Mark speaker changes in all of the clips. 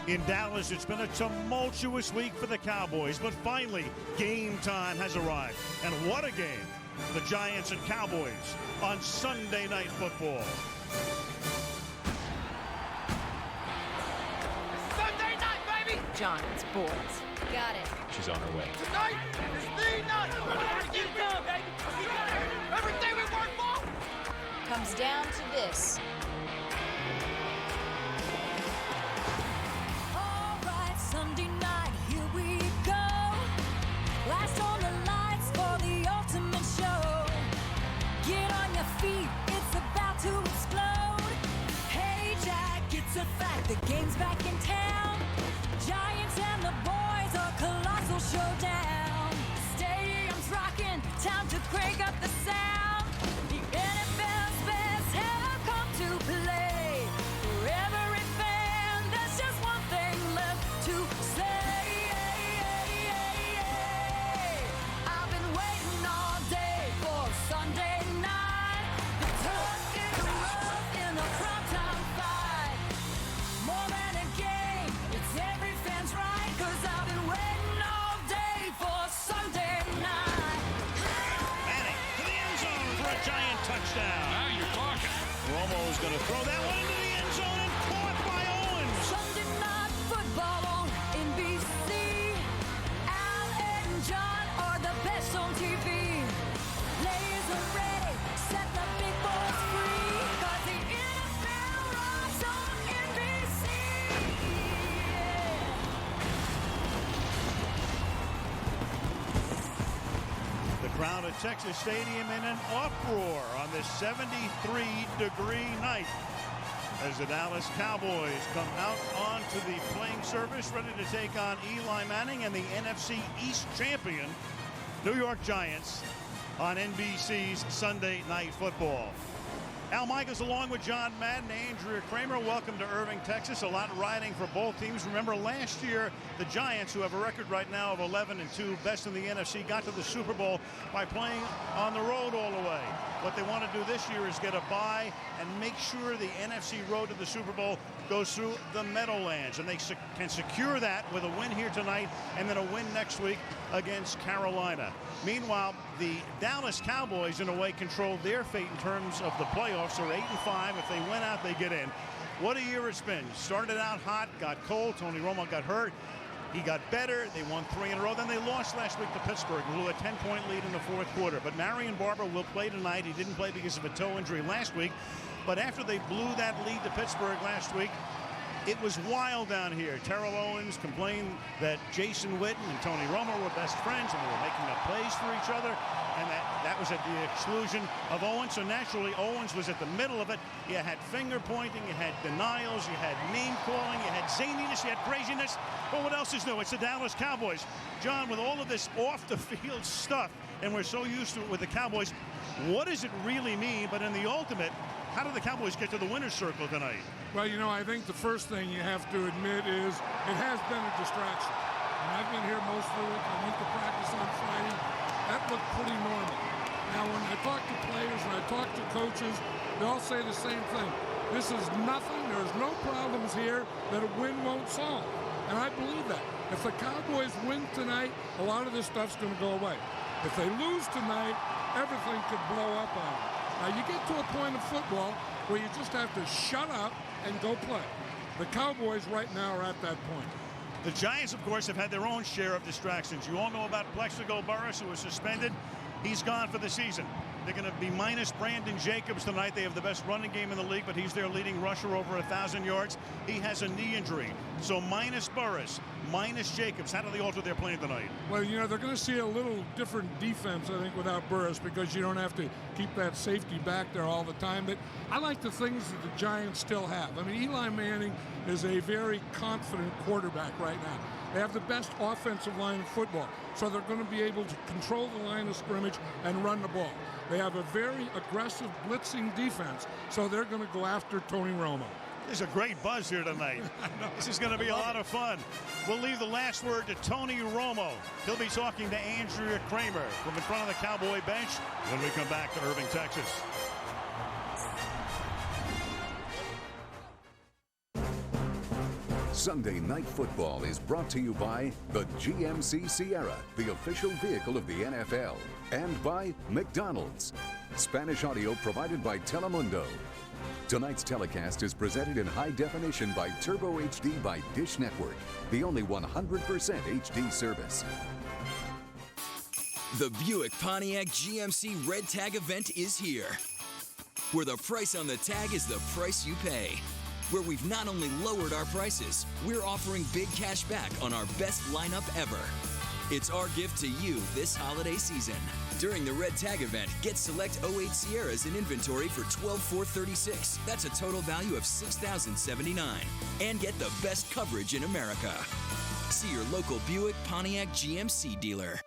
Speaker 1: In Dallas, it's been a tumultuous week for the Cowboys, but finally, game time has arrived. And what a game! The Giants and Cowboys on Sunday Night Football.
Speaker 2: Sunday night, baby!
Speaker 3: Giants, boys. Got it.
Speaker 4: She's on her way.
Speaker 2: Tonight is the night! You go, baby! You got everything we work for!
Speaker 3: Comes down to this.
Speaker 5: Sunday night, here we go. Last on the lights for the ultimate show. Get on your feet, it's about to explode. Hey Jack, it's a fact, the game's back in town. Giants and the boys, a colossal showdown. Stadium's rocking, time to crank up the sound. The NFL's best have come to play. For every fan, there's just one thing left to say. I've been waiting all day for Sunday night. The tuck in the rough in a primetime fight. More than a game, it's every fan's right. 'Cause I've been waiting all day for Sunday night.
Speaker 1: Manning to the end zone for a Giant touchdown.
Speaker 4: Now you're talking.
Speaker 1: Romo's going to throw that one into the end zone and caught by Owens.
Speaker 5: Sunday night football on NBC. Al and John are the best on TV. Players are ready, set the big boys free. 'Cause the NFL runs on NBC.
Speaker 1: The crowd at Texas Stadium in an uproar on this 73-degree night as the Dallas Cowboys come out onto the playing surface ready to take on Eli Manning and the NFC East champion New York Giants on NBC's Sunday Night Football. Al Michaels along with John Madden, Andrea Kramer. Welcome to Irving, Texas. A lot riding for both teams. Remember last year, the Giants, who have a record right now of 11-2, best in the NFC, got to the Super Bowl by playing on the road all the way. What they want to do this year is get a bye and make sure the NFC road to the Super Bowl goes through the Meadowlands. And they can secure that with a win here tonight and then a win next week against Carolina. Meanwhile, the Dallas Cowboys, in a way, control their fate in terms of the playoffs. They're 8-5. If they win out, they get in. What a year it's been. Started out hot, got cold. Tony Romo got hurt. He got better. They won 3 in a row. Then they lost last week to Pittsburgh, blew a 10-point lead in the fourth quarter. But Marion Barber will play tonight. He didn't play because of a toe injury last week. But after they blew that lead to Pittsburgh last week, it was wild down here. Terrell Owens complained that Jason Witten and Tony Romo were best friends and they were making up plays for each other, and that was at the exclusion of Owens. So naturally, Owens was at the middle of it. You had finger pointing, you had denials, you had name calling, you had zaniness, you had craziness. But what else is new? It's the Dallas Cowboys. John, with all of this off-the-field stuff, and we're so used to it with the Cowboys, what does it really mean? But in the ultimate, how did the Cowboys get to the winner's circle tonight?
Speaker 6: Well, you know, I think the first thing you have to admit is it has been a distraction. And I've been here most of the week. I went to practice on Friday. That looked pretty normal. Now, when I talk to players and I talk to coaches, they all say the same thing. This is nothing. There's no problems here that a win won't solve. And I believe that. If the Cowboys win tonight, a lot of this stuff's going to go away. If they lose tonight, everything could blow up on them. Now, you get to a point of football where you just have to shut up and go play. The Cowboys right now are at that point.
Speaker 1: The Giants, of course, have had their own share of distractions. You all know about Plexico Burress, who was suspended. He's gone for the season. They're going to be minus Brandon Jacobs tonight. They have the best running game in the league, but he's their leading rusher, over 1,000 yards. He has a knee injury. So minus Burress, minus Jacobs. How do they alter their plan tonight?
Speaker 6: Well, you know, they're going to see a little different defense, I think, without Burress, because you don't have to keep that safety back there all the time. But I like the things that the Giants still have. I mean, Eli Manning is a very confident quarterback right now. They have the best offensive line in football, so they're going to be able to control the line of scrimmage and run the ball. They have a very aggressive blitzing defense, so they're going to go after Tony Romo.
Speaker 1: There's a great buzz here tonight. This is going to be a lot of fun. We'll leave the last word to Tony Romo. He'll be talking to Andrea Kramer from in front of the Cowboy bench when we come back to Irving, Texas.
Speaker 4: Sunday Night Football is brought to you by the GMC Sierra, the official vehicle of the NFL, and by McDonald's. Spanish audio provided by Telemundo. Tonight's telecast is presented in high definition by Turbo HD by Dish Network, the only 100% HD service.
Speaker 7: The Buick Pontiac GMC Red Tag event is here, where the price on the tag is the price you pay. Where we've not only lowered our prices, we're offering big cash back on our best lineup ever. It's our gift to you this holiday season. During the Red Tag event, get select 08 Sierras in inventory for $12,436. That's a total value of $6,079. And get the best coverage in America. See your local Buick Pontiac GMC dealer.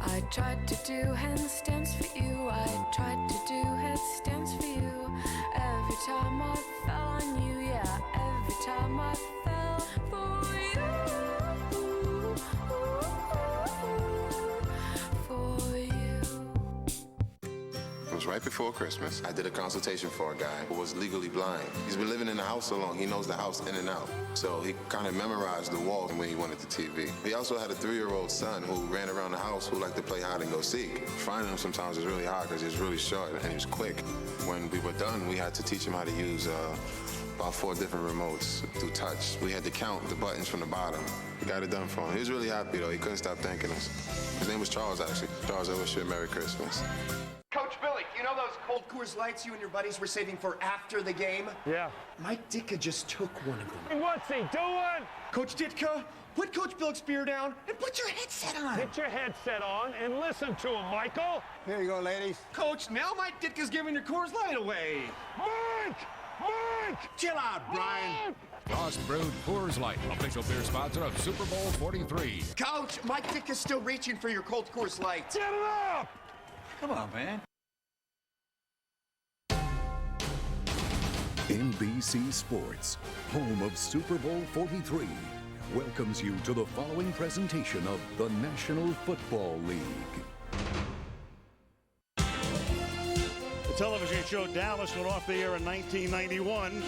Speaker 5: I tried to do handstands for you. I tried to do headstands for you. Every time I fell on you, yeah. Every time I fell for you. For you.
Speaker 8: It was right before Christmas. I did a consultation for a guy who was legally blind. He's been living in the house so long, he knows the house in and out. So he kind of memorized the walls when he wanted the TV. He also had a 3-year-old son who ran around the house who liked to play hide and go seek. Finding him sometimes was really hard because he was really short and he was quick. When we were done, we had to teach him how to use about 4 different remotes through touch. We had to count the buttons from the bottom. We got it done for him. He was really happy though. He couldn't stop thanking us. His name was Charles, actually. Charles, I wish you a Merry Christmas.
Speaker 9: Coach Billy, you know those cold Coors Lights you and your buddies were saving for after the game?
Speaker 10: Yeah.
Speaker 9: Mike Ditka just took one of them.
Speaker 10: Hey, what's he doing?
Speaker 9: Coach Ditka, put Coach Billick's beer down and put your headset on.
Speaker 10: Get your headset on and listen to him, Michael.
Speaker 9: Here you go, ladies. Coach, now Mike Ditka's giving your Coors Light away.
Speaker 10: Mike! Mike!
Speaker 9: Chill out, Brian.
Speaker 11: Frost Brewed Coors Light, official beer sponsor of Super Bowl 43.
Speaker 9: Coach, Mike Ditka's still reaching for your cold Coors Light.
Speaker 10: Get it up!
Speaker 9: Come on, man.
Speaker 4: NBC Sports, home of Super Bowl 43, welcomes you to the following presentation of the National Football League.
Speaker 1: The television show Dallas went off the air in 1991,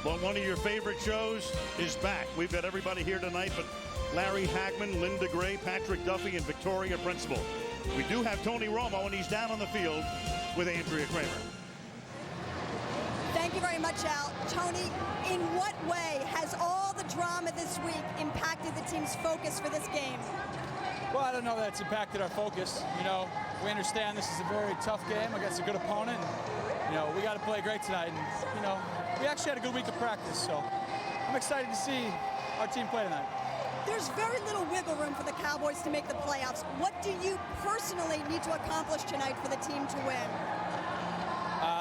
Speaker 1: but one of your favorite shows is back. We've got everybody here tonight, but Larry Hagman, Linda Gray, Patrick Duffy, and Victoria Principal. We do have Tony Romo, and he's down on the field with Andrea Kramer.
Speaker 12: Thank you very much, Al. Tony, in what way has all the drama this week impacted the team's focus for this game?
Speaker 13: Well, I don't know that it's impacted our focus. You know, we understand this is a very tough game against a good opponent. And, you know, we got to play great tonight. And, you know, we actually had a good week of practice, so I'm excited to see our team play tonight.
Speaker 12: There's very little wiggle room for the Cowboys to make the playoffs. What do you personally need to accomplish tonight for the team to win?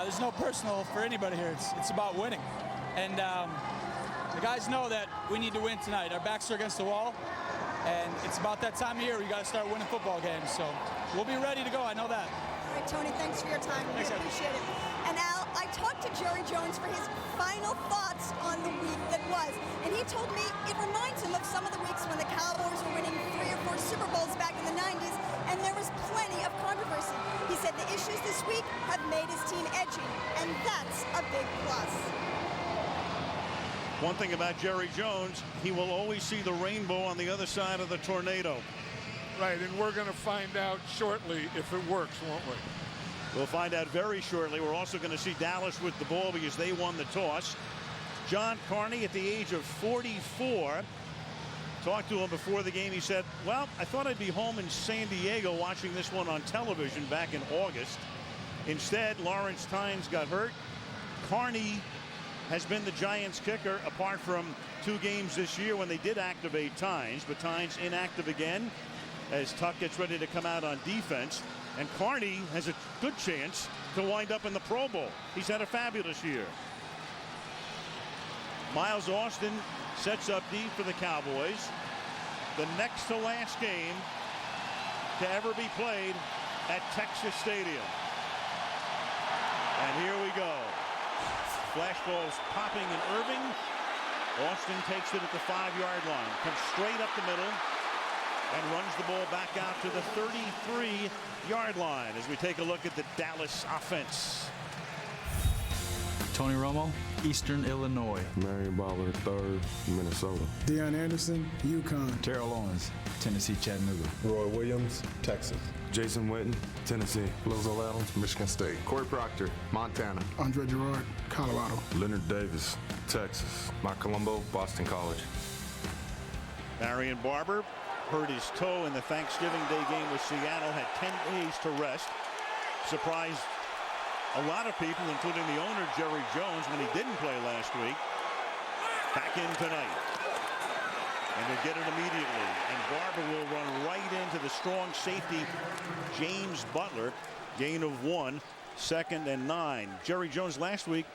Speaker 13: There's no personal for anybody here. It's about winning. And the guys know that we need to win tonight. Our backs are against the wall, and it's about that time of year we got to start winning football games. So we'll be ready to go. I know that.
Speaker 12: All right, Tony, thanks for your time. We appreciate it. And Al, I talked to Jerry Jones for his final thoughts on the week that was, and he told me it reminds him of some of the weeks when the Cowboys were winning 3 or 4 Super Bowls back in the 90s, and there was plenty of controversy. He said the issues this week have made his team edgy, and that's a big plus.
Speaker 1: One thing about Jerry Jones, he will always see the rainbow on the other side of the tornado.
Speaker 6: Right, and we're going to find out shortly if it works, won't we?
Speaker 1: We'll find out very shortly. We're also going to see Dallas with the ball because they won the toss. John Carney, at the age of 44, talked to him before the game. He said, well, I thought I'd be home in San Diego watching this one on television back in August. Instead, Lawrence Tynes got hurt. Carney has been the Giants kicker apart from 2 games this year when they did activate Tynes, but Tynes inactive again as Tuck gets ready to come out on defense. And Carney has a good chance to wind up in the Pro Bowl. He's had a fabulous year. Miles Austin sets up deep for the Cowboys. The next to last game to ever be played at Texas Stadium. And here we go. Flash balls popping in Irving. Austin takes it at the 5-yard line. Comes straight up the middle. and runs the ball back out to the 33-yard line as we take a look at the Dallas offense.
Speaker 14: Tony Romo, Eastern Illinois.
Speaker 15: Marion Barber III, Minnesota.
Speaker 16: Deon Anderson, UConn.
Speaker 14: Terrell Owens, Tennessee Chattanooga.
Speaker 15: Roy Williams, Texas. Jason Witten, Tennessee. Lozo Adams, Michigan State.
Speaker 17: Corey Proctor, Montana.
Speaker 16: Andre Gerard, Colorado.
Speaker 15: Leonard Davis, Texas.
Speaker 17: Mike Colombo, Boston College.
Speaker 1: Marion Barber hurt his toe in the Thanksgiving Day game with Seattle, had 10 days to rest. Surprised a lot of people, including the owner, Jerry Jones, when he didn't play last week. Back in tonight. And they'll get it immediately. And Barber will run right into the strong safety, James Butler. Gain of 1, 2nd and 9. Jerry Jones last week,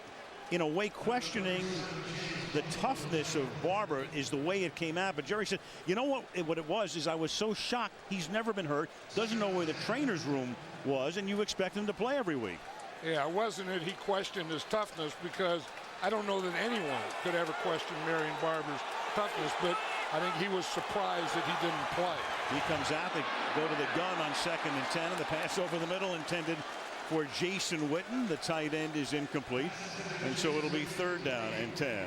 Speaker 1: in a way, questioning the toughness of Barber is the way it came out. But Jerry said, you know what it was is I was so shocked. He's never been hurt, doesn't know where the trainer's room was, and you expect him to play every week.
Speaker 6: Yeah, wasn't it he questioned his toughness, because I don't know that anyone could ever question Marion Barber's toughness, but I think he was surprised that he didn't play.
Speaker 1: He comes out, they go to the gun on 2nd and 10, and the pass over the middle intended for Jason Witten. The tight end is incomplete, and so it'll be 3rd down and 10.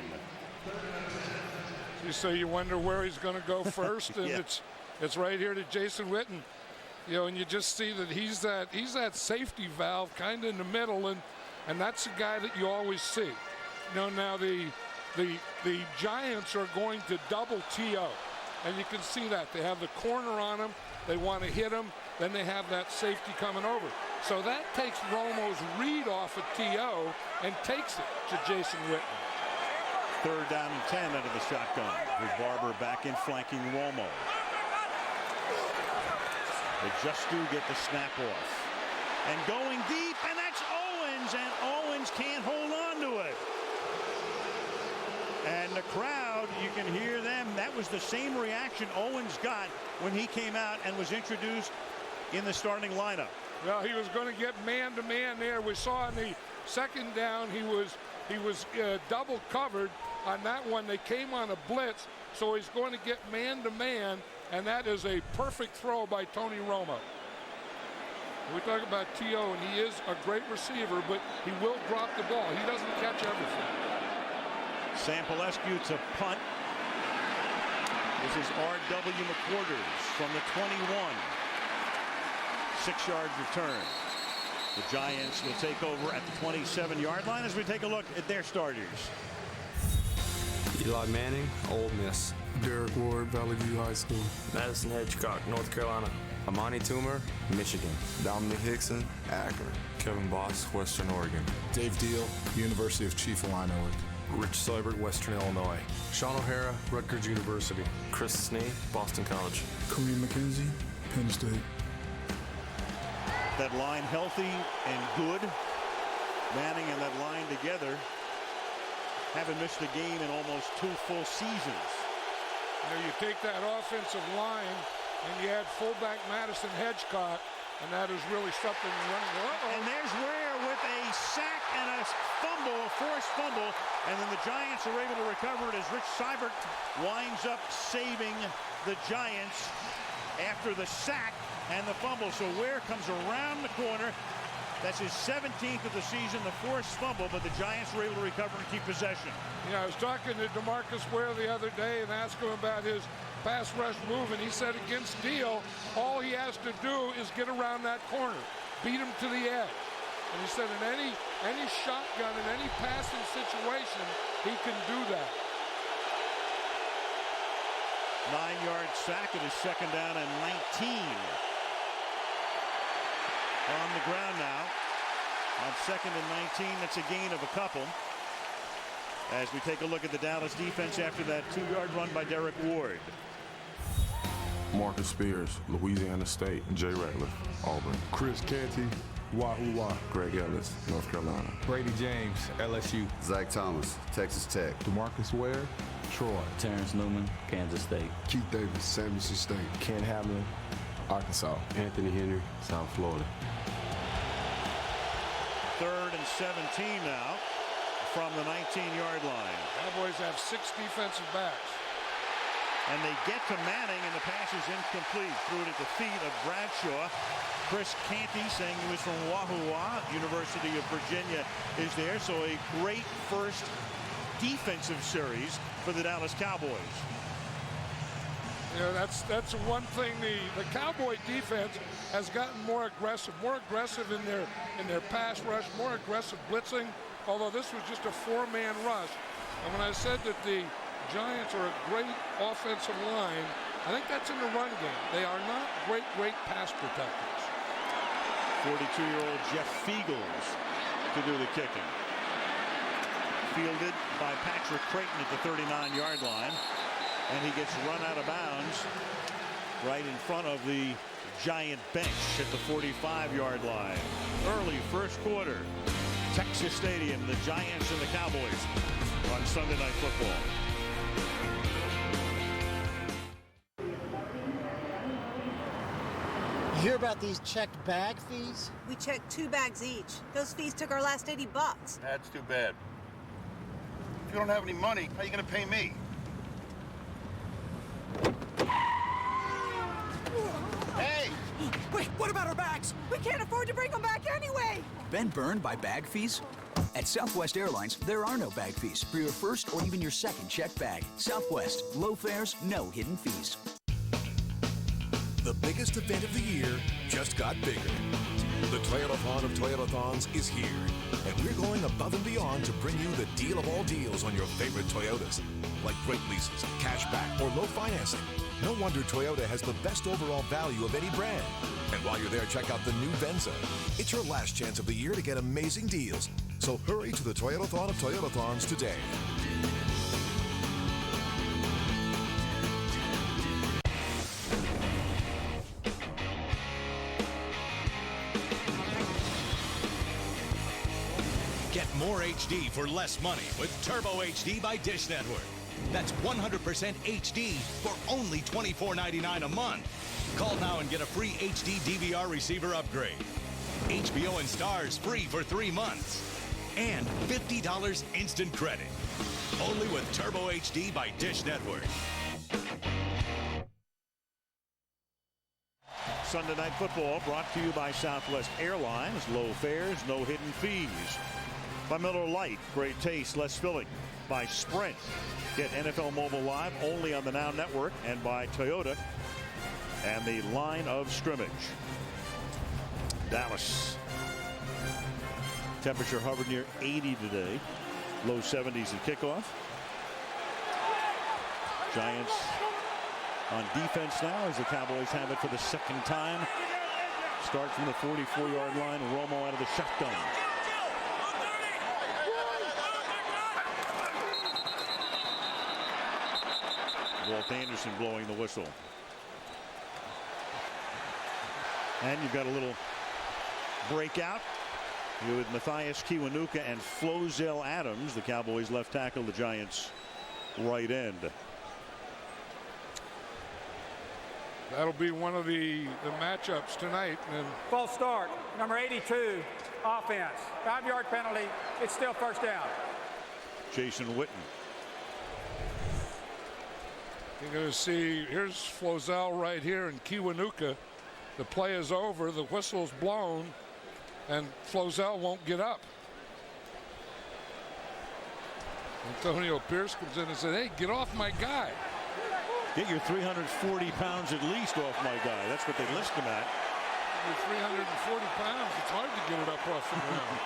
Speaker 6: So you wonder where he's going to go first, and
Speaker 1: Yeah.
Speaker 6: it's right here to Jason Witten. You know, and you just see that he's that safety valve kind of in the middle, and that's the guy that you always see. You know, now the Giants are going to double TO, and you can see that they have the corner on him. They want to hit him. Then they have that safety coming over. So that takes Romo's read off of TO and takes it to Jason Witten.
Speaker 1: 3rd down and 10 out of the shotgun with Barber back in flanking Romo. They just do get the snap off. And going deep, and that's Owens, and Owens can't hold on to it. And the crowd, you can hear them. That was the same reaction Owens got when he came out and was introduced in the starting lineup.
Speaker 6: Well, he was going to get man-to-man there. We saw in the 2nd down he was double covered on that one. They came on a blitz, so he's going to get man-to-man, and that is a perfect throw by Tony Romo. We talk about T.O., and he is a great receiver, but he will drop the ball. He doesn't catch everything.
Speaker 1: Sam Pelescu to punt. This is R.W. McQuarters from the 21. 6-yard return. The Giants will take over at the 27-yard line as we take a look at their starters.
Speaker 17: Eli Manning, Ole Miss.
Speaker 15: Derek Ward, Valley View High School.
Speaker 17: Madison Hedgecock, North Carolina. Amani Toomer, Michigan.
Speaker 15: Dominic Hickson, Akron. Kevin Boss, Western Oregon. Dave Deal, University of Chief-Illinois.
Speaker 17: Rich Seibert, Western Illinois.
Speaker 15: Sean O'Hara, Rutgers University.
Speaker 17: Chris Snee, Boston College.
Speaker 16: Kareem McKenzie, Penn State.
Speaker 1: That line healthy and good. Manning and that line together haven't missed a game in almost 2 full seasons.
Speaker 6: You know, you take that offensive line and you add fullback Madison Hedgecock, and that is really something running.
Speaker 1: And there's Ware with a sack and a fumble, a forced fumble, and then the Giants are able to recover it as Rich Seibert winds up saving the Giants after the sack and the fumble. So Ware comes around the corner. That's his 17th of the season, the forced fumble, but the Giants were able to recover and keep possession.
Speaker 6: Yeah, I was talking to DeMarcus Ware the other day and asked him about his pass rush move, and he said against Deal, all he has to do is get around that corner, beat him to the edge. And he said in any shotgun, in any passing situation, he can do that.
Speaker 1: 9-yard sack. It is 2nd down and 19. On the ground now. On 2nd and 19, that's a gain of a couple. As we take a look at the Dallas defense after that 2-yard run by Derek Ward.
Speaker 15: Marcus Spears, Louisiana State. Jay Ratliff, Auburn. Chris Canty, Wahoo.
Speaker 17: Greg Ellis, North Carolina.
Speaker 14: Brady James, LSU.
Speaker 17: Zach Thomas, Texas Tech.
Speaker 15: DeMarcus Ware, Troy.
Speaker 14: Terrence Newman, Kansas State.
Speaker 15: Keith Davis, San Lucie State.
Speaker 17: Ken Hamlin,
Speaker 15: Arkansas.
Speaker 17: Anthony Henry, South Florida.
Speaker 1: 3rd and 17 now from the 19-yard line.
Speaker 6: Cowboys have 6 defensive backs.
Speaker 1: And they get to Manning, and the pass is incomplete. Threw it at the feet of Bradshaw. Chris Canty, saying he was from Wahoo, University of Virginia, is there. So a great first defensive series for the Dallas Cowboys.
Speaker 6: Yeah, that's one thing. The Cowboy defense has gotten more aggressive in their pass rush, more aggressive blitzing. Although this was just a 4-man rush. And when I said that the Giants are a great offensive line, I think that's in the run game. They are not great pass protectors.
Speaker 1: 42-year-old Jeff Fiegels to do the kicking. Fielded by Patrick Crayton at the 39-yard line. And he gets run out of bounds right in front of the Giant bench at the 45-yard line. Early first quarter. Texas Stadium, the Giants and the Cowboys on Sunday Night Football.
Speaker 18: You hear about these checked bag fees?
Speaker 19: We checked 2 bags each. Those fees took our last $80.
Speaker 20: That's too bad. If you don't have any money, how are you going to pay me?
Speaker 19: Hey! Wait, what about our bags? We can't afford to bring them back anyway!
Speaker 21: Been burned by bag fees? At Southwest Airlines, there are no bag fees for your first or even your second checked bag. Southwest, low fares, no hidden fees.
Speaker 22: The biggest event of the year just got bigger. The Toyotathon of Toyotathons is here, and we're going above and beyond to bring you the deal of all deals on your favorite Toyotas, like great leases, cash back, or low financing. No wonder Toyota has the best overall value of any brand. And while you're there, check out the new Venza. It's your last chance of the year to get amazing deals. So hurry to the Toyotathon of Toyotathons today.
Speaker 23: Get more HD for less money with Turbo HD by Dish Network. That's 100% HD for only $24.99 a month. Call now and get a free HD DVR receiver upgrade. HBO and Stars free for 3 months. And $50 instant credit. Only with Turbo HD by Dish Network.
Speaker 1: Sunday Night Football brought to you by Southwest Airlines. Low fares, no hidden fees. By Miller Lite, great taste, less filling. By Sprint, get NFL Mobile Live only on the Now Network. And by Toyota and the line of scrimmage. Dallas. Temperature hovered near 80 today. Low 70s at kickoff. Giants on defense now as the Cowboys have it for the second time. Start from the 44-yard line. Romo out of the shotgun. Walt Anderson blowing the whistle. And you've got a little breakout with Matthias Kiwanuka and Flozell Adams, the Cowboys left tackle, the Giants right end.
Speaker 6: That'll be one of the matchups tonight. And
Speaker 24: false start, number 82, offense. 5-yard penalty. It's still first down.
Speaker 1: Jason Witten.
Speaker 6: You're going to see, here's Flozell right here and Kiwanuka. The play is over, the whistle's blown, and Flozell won't get up. Antonio Pierce comes in and said, hey, get off my guy.
Speaker 1: Get your 340 pounds at least off my guy. That's what they list him at.
Speaker 6: You're 340 pounds. It's hard to get it up off the ground.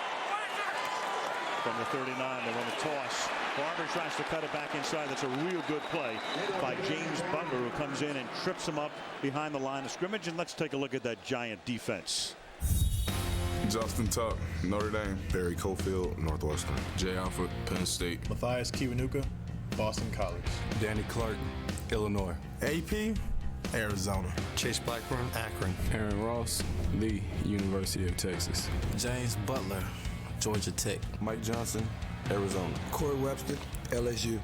Speaker 1: From the 39, they run a toss. Barber tries to cut it back inside. That's a real good play by James Butler, who comes in and trips him up behind the line of scrimmage. And let's take a look at that Giant defense.
Speaker 15: Justin Tuck, Notre Dame. Barry Cofield, Northwestern. Jay Alford, Penn State.
Speaker 25: Matthias Kiwanuka, Boston College.
Speaker 15: Danny Clark, Illinois.
Speaker 25: AP, Arizona.
Speaker 26: Chase Blackburn, Akron.
Speaker 14: Aaron Ross, Lee, University of Texas.
Speaker 26: James Butler, Georgia Tech.
Speaker 15: Mike Johnson, Arizona.
Speaker 26: Corey Webster, LSU.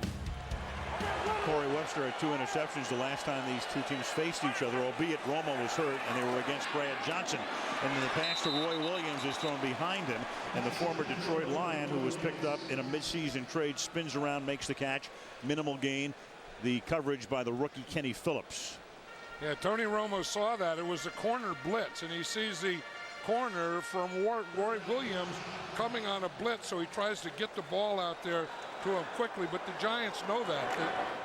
Speaker 1: Corey Webster had 2 interceptions the last time these two teams faced each other, albeit Romo was hurt and they were against Brad Johnson. And then the pass to Roy Williams is thrown behind him, and the former Detroit Lion, who was picked up in a midseason trade, spins around, makes the catch. Minimal gain. the coverage by the rookie Kenny Phillips.
Speaker 6: Yeah, Tony Romo saw that. It was a corner blitz, and he sees the corner from Roy Williams coming on a blitz, so he tries to get the ball out there to him quickly. But the Giants know that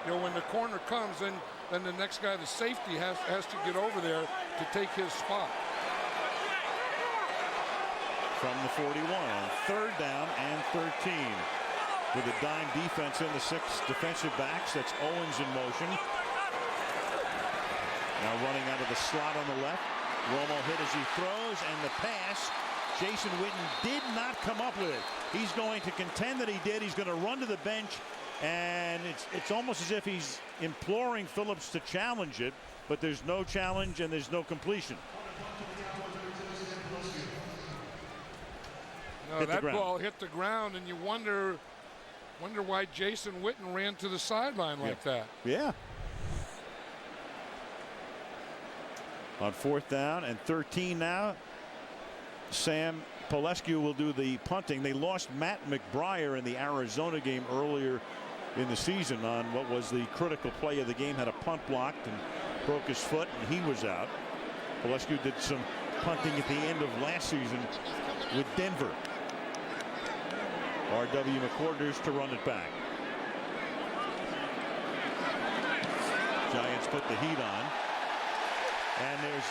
Speaker 6: when the corner comes, then the next guy, the safety, has to get over there to take his spot.
Speaker 1: From the 41 on 3rd down and 13. With a dime defense in the 6 defensive backs. That's Owens in motion. Now running out of the slot on the left. Romo hit as he throws, and the pass, Jason Witten did not come up with it. He's going to contend that he did. He's going to run to the bench, and it's almost as if he's imploring Phillips to challenge it, but there's no challenge and there's no completion.
Speaker 6: No, that ball hit the ground, and you wonder why Jason Witten ran to the sideline like that.
Speaker 1: Yeah. On 4th down and 13 now, Sam Pelescu will do the punting. They lost Matt McBriar in the Arizona game earlier in the season on what was the critical play of the game. Had a punt blocked and broke his foot, and he was out. Pelescu did some punting at the end of last season with Denver. R.W. McQuarters to run it back. Giants put the heat on. And there's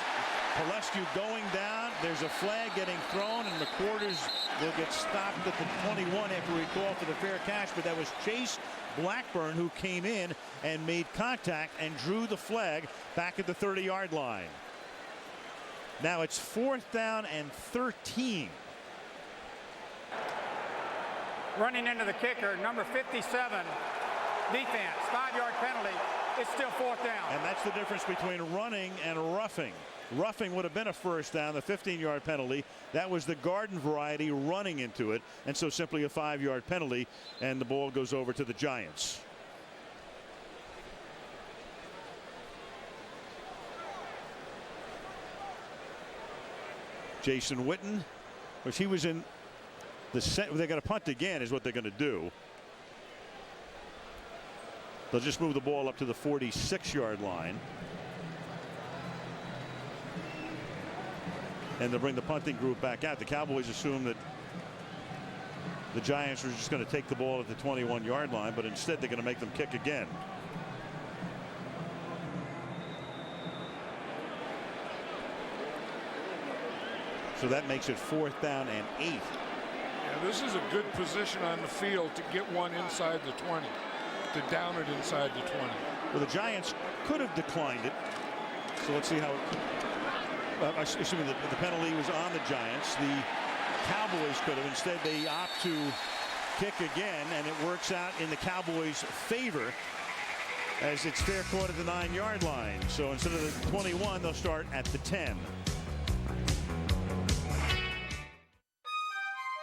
Speaker 1: Pelescu going down. There's a flag getting thrown, and McQuarters will get stopped at the 21 after we call for the fair catch. But that was Chase Blackburn who came in and made contact and drew the flag back at the 30-yard line. Now it's 4th down and 13.
Speaker 24: Running into the kicker, number 57, defense, 5-yard penalty. It's still 4th down.
Speaker 1: And that's the difference between running and roughing. Roughing would have been a 1st down, the 15-yard penalty. That was the garden variety, running into it, and so simply a 5-yard penalty, and the ball goes over to the Giants. Jason Witten, which he was in the set. They're going to punt again is what they're going to do. They'll just move the ball up to the 46-yard line. And they'll bring the punting group back out. The Cowboys assume that the Giants are just going to take the ball at the 21-yard line, but instead they're going to make them kick again. So that makes it 4th down and 8.
Speaker 6: Yeah, this is a good position on the field to get one inside the 20. To down it inside the 20.
Speaker 1: Well, the Giants could have declined it. So let's see how. Assuming the penalty was on the Giants, the Cowboys could have. Instead, they opt to kick again, and it works out in the Cowboys' favor as it's fair caught at the 9-yard line. So instead of the 21, they'll start at the 10.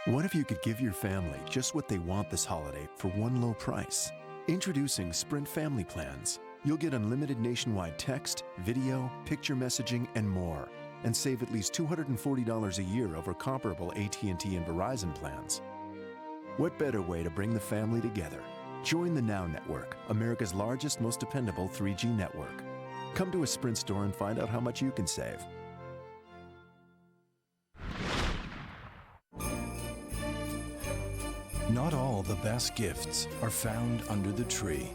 Speaker 2: What if you could give your family just what they want this holiday for one low price? Introducing Sprint Family Plans. You'll get unlimited nationwide text, video, picture messaging, and more, and save at least $240 a year over comparable AT&T and Verizon plans. What better way to bring the family together? Join the Now Network, America's largest, most dependable 3G network. Come to a Sprint store and find out how much you can save.
Speaker 3: Not all the best gifts are found under the tree.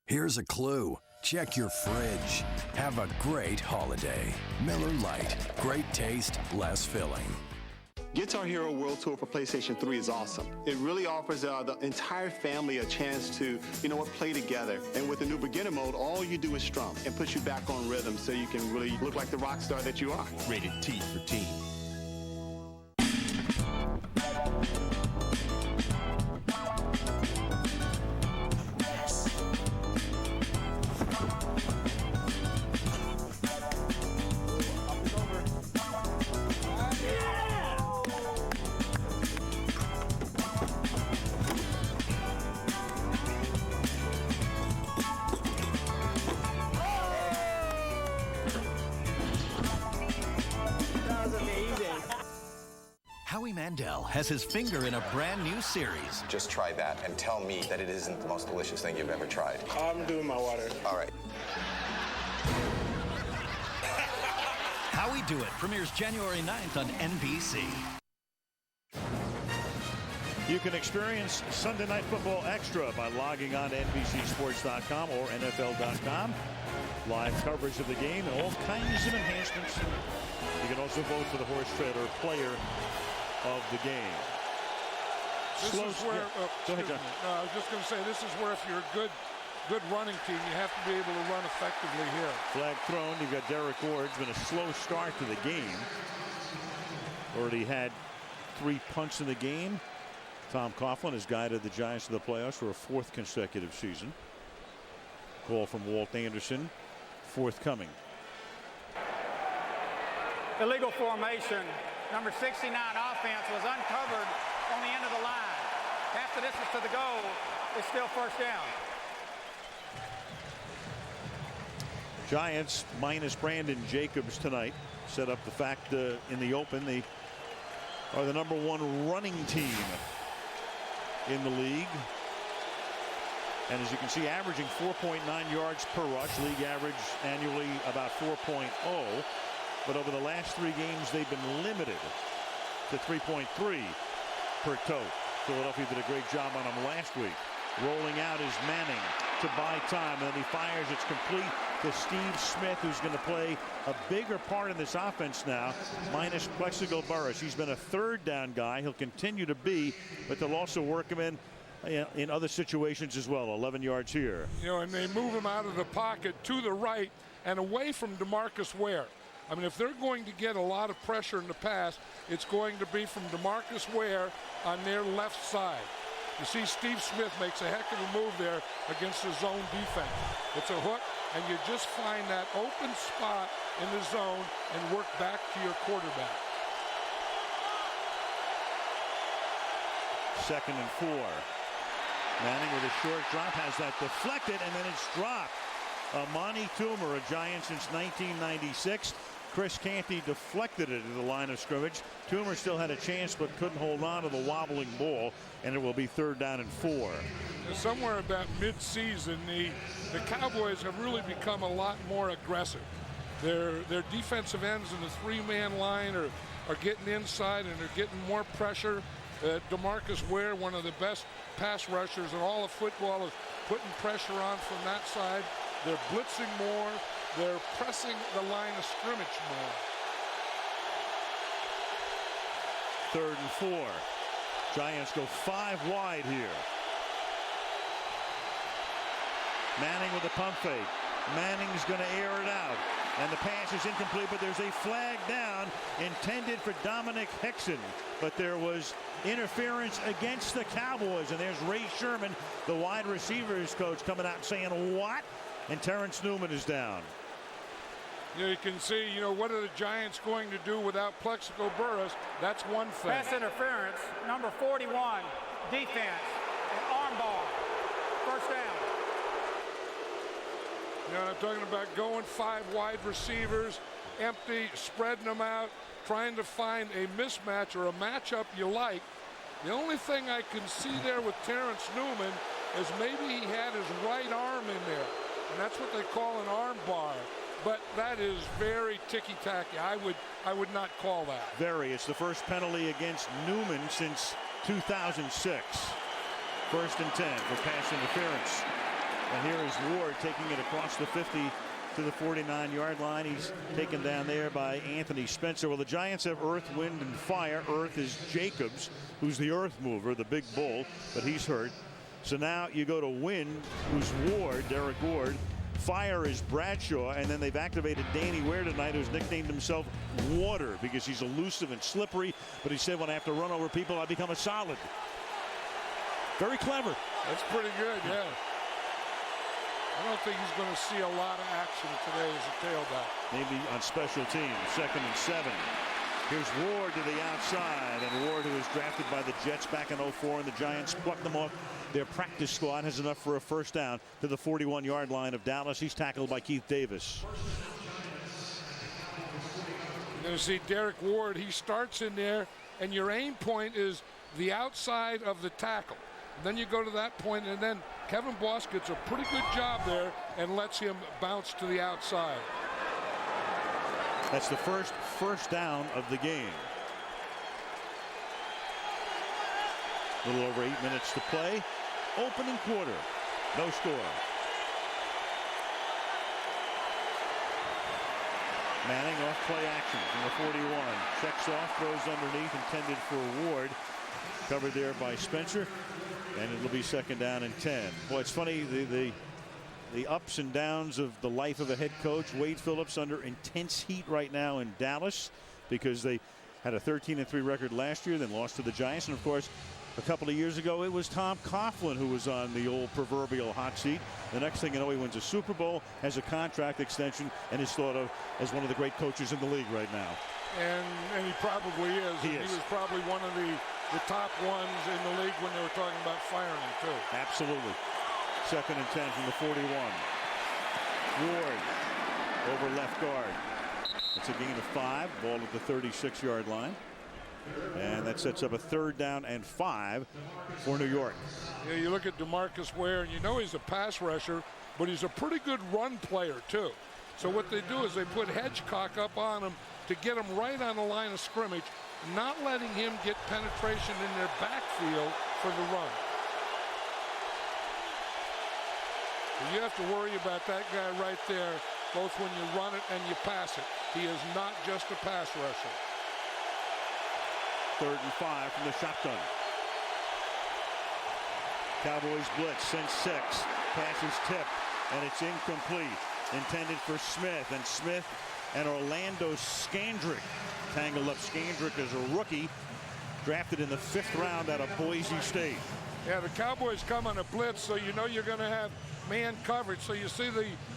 Speaker 3: Here's a clue. Check your fridge. Have a great holiday. Miller Lite. Great taste, less filling.
Speaker 5: Guitar Hero World Tour for PlayStation 3 is awesome. It really offers the entire family a chance to, play together. And with the new beginner mode, all you do is strum and puts you back on rhythm so you can really look like the rock star that you are.
Speaker 22: Rated T for teen.
Speaker 21: Howie Mandel has his finger in a brand new series.
Speaker 4: Just try that and tell me that it isn't the most delicious thing you've ever tried.
Speaker 25: I'm doing my water.
Speaker 4: All right.
Speaker 21: How We Do It premieres January 9th on NBC.
Speaker 1: You can experience Sunday Night Football Extra by logging on to NBCSports.com or NFL.com. Live coverage of the game and all kinds of enhancements. You can also vote for the Horse Trader Player of the Game.
Speaker 6: This is where,
Speaker 1: go ahead, John.
Speaker 6: I was just going to say, this is where if you're a good running team, you have to be able to run effectively here.
Speaker 1: Flag thrown. You've got Derek Ward. It's been a slow start to the game. Already had 3 punts in the game. Tom Coughlin has guided the Giants to the playoffs for a 4th consecutive season. Call from Walt Anderson forthcoming.
Speaker 24: Illegal formation. Number 69 offense was uncovered on the end of the line. Half the distance to the goal is still first down.
Speaker 1: Giants minus Brandon Jacobs tonight. Set up the fact in the open they are the #1 running team in the league. And as you can see, averaging 4.9 yards per rush. League average annually about 4.0. But over the last 3 games, they've been limited to 3.3 per tote. Philadelphia did a great job on them last week. Rolling out is Manning to buy time, and then he fires. It's complete to Steve Smith, who's going to play a bigger part in this offense now, minus Plexico Burress. He's been a 3rd down guy. He'll continue to be, but they'll also work him in other situations as well. 11 yards here.
Speaker 6: You know, and they move him out of the pocket to the right and away from DeMarcus Ware. I mean, if they're going to get a lot of pressure in the pass, it's going to be from DeMarcus Ware on their left side. You see Steve Smith makes a heck of a move there against the zone defense. It's a hook, and you just find that open spot in the zone and work back to your quarterback.
Speaker 1: 2nd and 4. Manning with a short drop has that deflected, and then it's dropped. Amani Toomer, a Giant since 1996. Chris Canty deflected it to the line of scrimmage. Toomer still had a chance but couldn't hold on to the wobbling ball, and it will be 3rd down and 4.
Speaker 6: Somewhere about mid-season, the Cowboys have really become a lot more aggressive. Their defensive ends in the 3-man line are getting inside, and they're getting more pressure. DeMarcus Ware, one of the best pass rushers in all of football, is putting pressure on from that side. They're blitzing more. They're pressing the line of scrimmage more.
Speaker 1: 3rd and 4. Giants go 5 wide here. Manning with a pump fake. Manning's going to air it out. And the pass is incomplete, but there's a flag down intended for Dominic Hickson. But there was interference against the Cowboys. And there's Ray Sherman, the wide receivers coach, coming out saying, what? And Terrence Newman is down.
Speaker 6: You can see, what are the Giants going to do without Plexico Burress? That's one thing.
Speaker 24: Pass interference, number 41, defense, an arm bar, first down.
Speaker 6: I'm talking about going 5 wide receivers, empty, spreading them out, trying to find a mismatch or a matchup you like. The only thing I can see there with Terrence Newman is maybe he had his right arm in there, and that's what they call an arm bar. But that is very ticky-tacky. I would not call that.
Speaker 1: Very. It's the first penalty against Newman since 2006. 1st and 10 for pass interference. And here is Ward taking it across the 50 to the 49-yard line. He's taken down there by Anthony Spencer. Well, the Giants have earth, wind, and fire. Earth is Jacobs, who's the earth mover, the big bull, but he's hurt. So now you go to wind, who's Ward, Derek Ward. Fire is Bradshaw, and then they've activated Danny Ware tonight, who's nicknamed himself Water because he's elusive and slippery. But he said, when I have to run over people, I become a solid. Very clever.
Speaker 6: That's pretty good, yeah. I don't think he's going to see a lot of action today as a tailback.
Speaker 1: Maybe on special teams. 2nd and 7. Here's Ward to the outside, and Ward, who was drafted by the Jets back in 2004, and the Giants plucked them off their practice squad, has enough for a first down to the 41-yard line of Dallas. He's tackled by Keith Davis.
Speaker 6: You're going to see Derek Ward. He starts in there and your aim point is the outside of the tackle. Then you go to that point, and then Kevin Boss gets a pretty good job there and lets him bounce to the outside.
Speaker 1: That's the first down of the game. A little over 8 minutes to play. Opening quarter. No score. Manning off play action from the 41. Checks off, throws underneath, intended for Ward. Covered there by Spencer. And it'll be second down and 10. Boy, it's funny, the ups and downs of the life of a head coach. Wade Phillips under intense heat right now in Dallas because they had a 13-3 record last year, then lost to the Giants. And of course, a couple of years ago, it was Tom Coughlin who was on the old proverbial hot seat. The next thing you know, he wins a Super Bowl, has a contract extension, and is thought of as one of the great coaches in the league right now.
Speaker 6: And he probably is. He was probably one of the top ones in the league when they were talking about firing him, too.
Speaker 1: Absolutely. Second and 10 from the 41. Ward over left guard. It's a gain of 5. Ball at the 36-yard line. And that sets up a third down and 5 for New York.
Speaker 6: Yeah, you look at DeMarcus Ware, and you know he's a pass rusher, but he's a pretty good run player, too. So what they do is they put Hedgecock up on him to get him right on the line of scrimmage, not letting him get penetration in their backfield for the run. So you have to worry about that guy right there, both when you run it and you pass it. He is not just a pass rusher.
Speaker 1: Third and 5 from the shotgun. Cowboys blitz, send 6. Pass is tipped, and it's incomplete. Intended for Smith, and Smith and Orlando Scandrick tangled up. Scandrick is a rookie, drafted in the 5th round out of Boise State.
Speaker 6: Yeah, the Cowboys come on a blitz, so you know you're going to have man coverage. So you see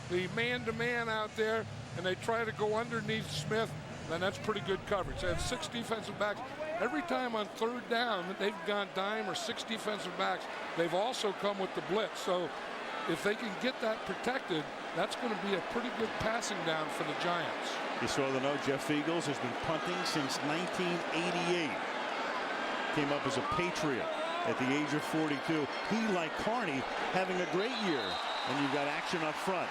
Speaker 6: the man-to-man out there, and they try to go underneath Smith, and that's pretty good coverage. They have 6 defensive backs. Every time on third down, they've gone dime or 6 defensive backs. They've also come with the blitz. So if they can get that protected, that's going to be a pretty good passing down for the Giants.
Speaker 1: You saw the note. Jeff Eagles has been punting since 1988. Came up as a Patriot at the age of 42. He, like Carney, having a great year. And you've got action up front.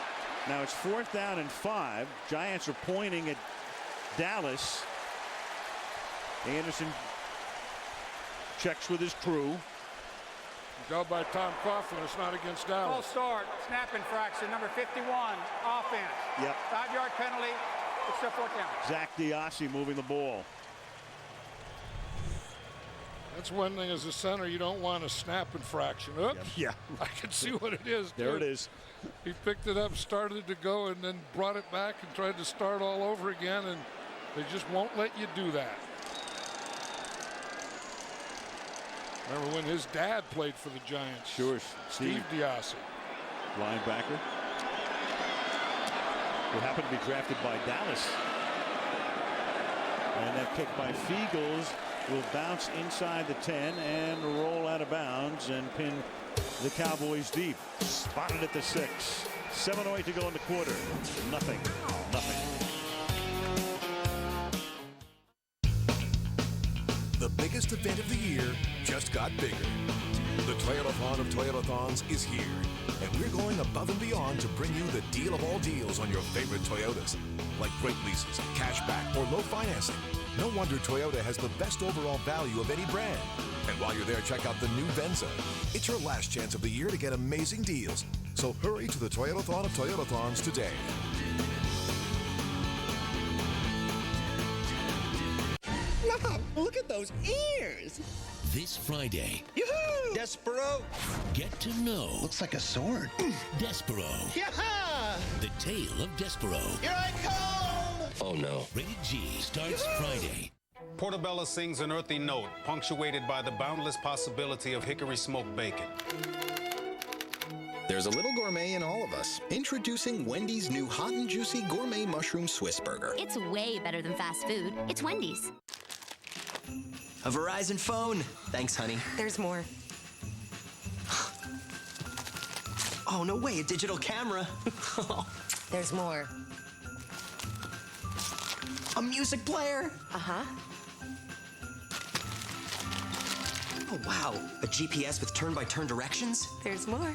Speaker 1: Now it's 4th down and 5. Giants are pointing at Dallas. Anderson checks with his crew.
Speaker 6: Go by Tom Coughlin. It's not against Dallas.
Speaker 24: Full start. Snap infraction. Number 51. Offense.
Speaker 1: Yep.
Speaker 24: 5-yard penalty. It's still 4th down.
Speaker 1: Zach Diassi moving the ball.
Speaker 6: That's one thing as a center, you don't want a snap infraction. Oops.
Speaker 1: Yeah.
Speaker 6: I can see what it is.
Speaker 1: There it is.
Speaker 6: He picked it up, started to go, and then brought it back and tried to start all over again, and they just won't let you do that. Remember when his dad played for the Giants?
Speaker 1: Sure.
Speaker 6: Steve Diassi.
Speaker 1: Linebacker. Who happened to be drafted by Dallas. And that kick by Fiegels will bounce inside the 10 and roll out of bounds and pin the Cowboys deep. Spotted at the 6. 7:08 to go in the quarter. Nothing.
Speaker 22: The biggest event of the year just got bigger. The Toyotathon of Toyotathons is here, and we're going above and beyond to bring you the deal of all deals on your favorite Toyotas, like great leases, cash back, or low financing. No wonder Toyota has the best overall value of any brand. And while you're there, check out the new Venza. It's your last chance of the year to get amazing deals. So hurry to the Toyotathon of Toyotathons today.
Speaker 19: Mom, look at those ears.
Speaker 7: This Friday.
Speaker 19: Yoo-hoo! Despero.
Speaker 7: Get to know.
Speaker 19: Looks like a sword.
Speaker 7: Despero.
Speaker 19: Yeah!
Speaker 7: The Tale of Despero.
Speaker 19: Here I come!
Speaker 7: Oh no. Rated G starts Friday.
Speaker 8: Portobello sings an earthy note, punctuated by the boundless possibility of hickory smoked bacon.
Speaker 9: There's a little gourmet in all of us. Introducing Wendy's new hot and juicy gourmet mushroom Swiss burger.
Speaker 10: It's way better than fast food. It's Wendy's.
Speaker 11: A Verizon phone. Thanks, honey.
Speaker 10: There's more.
Speaker 11: Oh, no way, a digital camera.
Speaker 10: There's more.
Speaker 11: A music player.
Speaker 10: Uh-huh.
Speaker 11: Oh, wow. A GPS with turn-by-turn directions?
Speaker 10: There's more.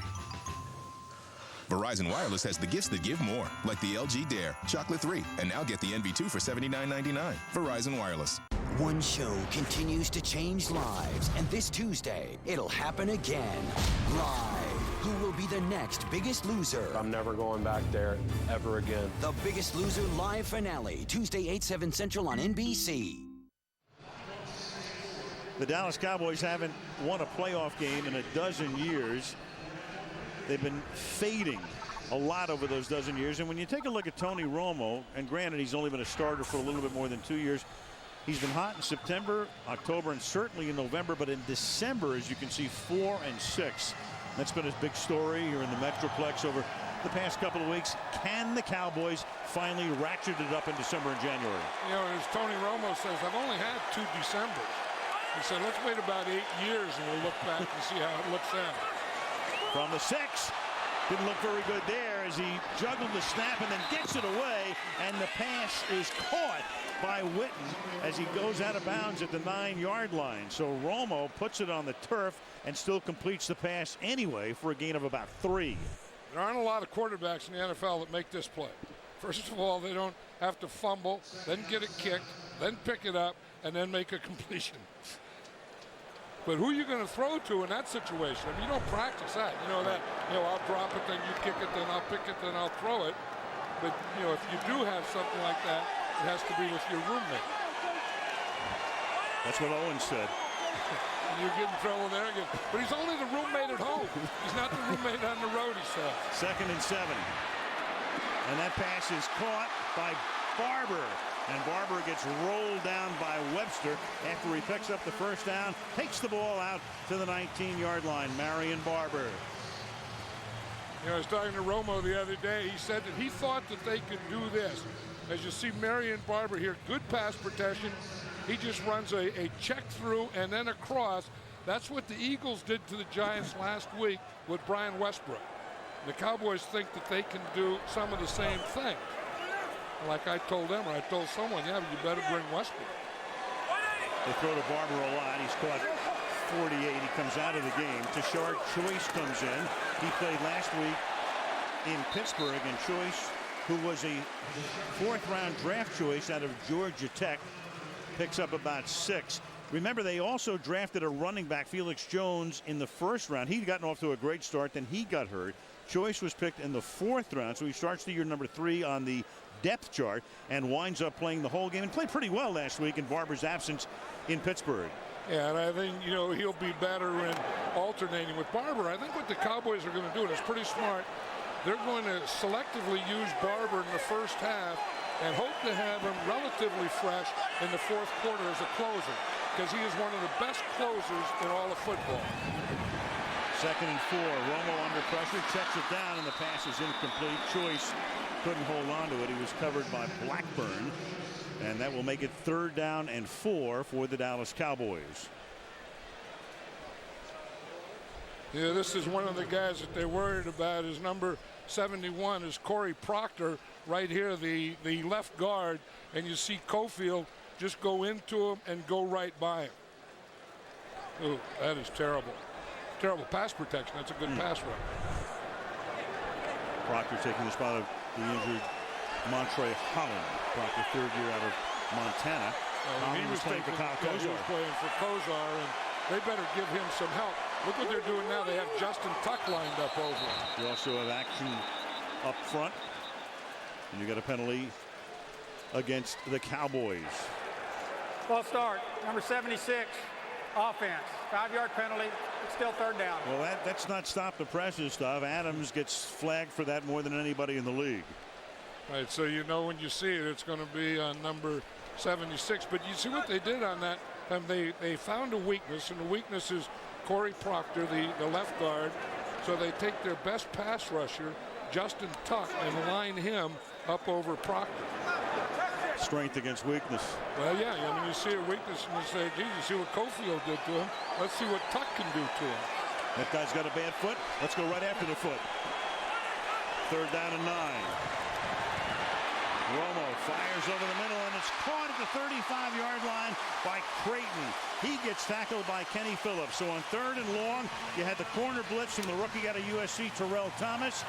Speaker 12: Verizon Wireless has the gifts that give more, like the LG Dare, chocolate-free, and now get the NV2 for $79.99. Verizon Wireless.
Speaker 21: One show continues to change lives, and this Tuesday, it'll happen again. Live. Who will be the next Biggest Loser?
Speaker 13: I'm never going back there ever again.
Speaker 21: The Biggest Loser live finale, Tuesday, 8/7 Central on NBC.
Speaker 1: The Dallas Cowboys haven't won a playoff game in a dozen years. They've been fading a lot over those dozen years. And when you take a look at Tony Romo, and granted he's only been a starter for a little bit more than 2 years, he's been hot in September, October, and certainly in November. But in December, as you can see, 4 and 6. That's been his big story here in the Metroplex over the past couple of weeks. Can the Cowboys finally ratchet it up in December and January?
Speaker 6: You know, as Tony Romo says, I've only had 2 Decembers. He said, let's wait about 8 years and we'll look back and see how it looks then.
Speaker 1: From the 6. Didn't look very good there as he juggled the snap and then gets it away, and the pass is caught by Witten as he goes out of bounds at the 9-yard line. So Romo puts it on the turf and still completes the pass anyway for a gain of about 3.
Speaker 6: There aren't a lot of quarterbacks in the NFL that make this play. First of all, they don't have to fumble, then get it kicked, then pick it up, and then make a completion. But who are you going to throw to in that situation? I mean, you don't practice that. You know that, I'll drop it, then you kick it, then I'll pick it, then I'll throw it. But, if you do have something like that, it has to be with your roommate.
Speaker 1: That's what Owens said.
Speaker 6: You get in trouble there again. But he's only the roommate at home. He's not the roommate on the road, he said.
Speaker 1: 2nd and 7. And that pass is caught by Barber. And Barber gets rolled down by Webster after he picks up the first down, takes the ball out to the 19-yard line. Marion Barber.
Speaker 6: I was talking to Romo the other day. He said that he thought that they could do this. As you see Marion Barber here, good pass protection. He just runs a check through and then across. That's what the Eagles did to the Giants last week with Brian Westbrook. The Cowboys think that they can do some of the same thing. Like I told them, or I told someone, yeah, but you better bring Westbrook.
Speaker 1: They throw to Barber a lot. He's caught 48. He comes out of the game. Tashard Choice comes in. He played last week in Pittsburgh, and Choice, who was a 4th-round draft choice out of Georgia Tech, picks up about 6. Remember, they also drafted a running back, Felix Jones, in the 1st round. He'd gotten off to a great start, then he got hurt. Choice was picked in the 4th round, so he starts the year number 3 on the depth chart and winds up playing the whole game and played pretty well last week in Barber's absence in Pittsburgh.
Speaker 6: Yeah, and I think, he'll be better in alternating with Barber. I think what the Cowboys are going to do, and it's pretty smart, they're going to selectively use Barber in the first half and hope to have him relatively fresh in the 4th quarter as a closer, because he is one of the best closers in all of football.
Speaker 1: 2nd and 4. Romo under pressure, checks it down, and the pass is incomplete. Choice couldn't hold on to it. He was covered by Blackburn, and that will make it 3rd down and 4 for the Dallas Cowboys.
Speaker 6: Yeah, this is one of the guys that they're worried about. Is number 71 is Corey Proctor right here, the left guard, and you see Cofield just go into him and go right by him. Ooh, that is terrible. Terrible pass protection. That's a good pass run.
Speaker 1: Proctor taking the spot of the injured Montre Holland. Proctor, 3rd year out of Montana.
Speaker 6: He was playing for Kozar, and they better give him some help. Look what they're doing now. They have Justin Tuck lined up over him.
Speaker 1: You also have action up front. And you got a penalty against the Cowboys.
Speaker 24: False start, number 76, offense. 5-yard penalty. It's still 3rd down.
Speaker 1: Well, that's not stop the press and stuff. Adams gets flagged for that more than anybody in the league.
Speaker 6: Right, so when you see it, it's going to be on number 76. But you see what they did on that time. They found a weakness, and the weakness is Corey Proctor, the left guard. So they take their best pass rusher, Justin Tuck, and line him up over Proctor.
Speaker 1: Strength against weakness.
Speaker 6: Well, yeah, you see a weakness and you say, geez, you see what Cofield did to him. Let's see what Tuck can do to him.
Speaker 1: That guy's got a bad foot. Let's go right after the foot. 3rd down and 9. Romo fires over the middle, and it's caught at the 35-yard line by Crayton. He gets tackled by Kenny Phillips. So on 3rd and long, you had the corner blitz from the rookie out of USC, Terrell Owens.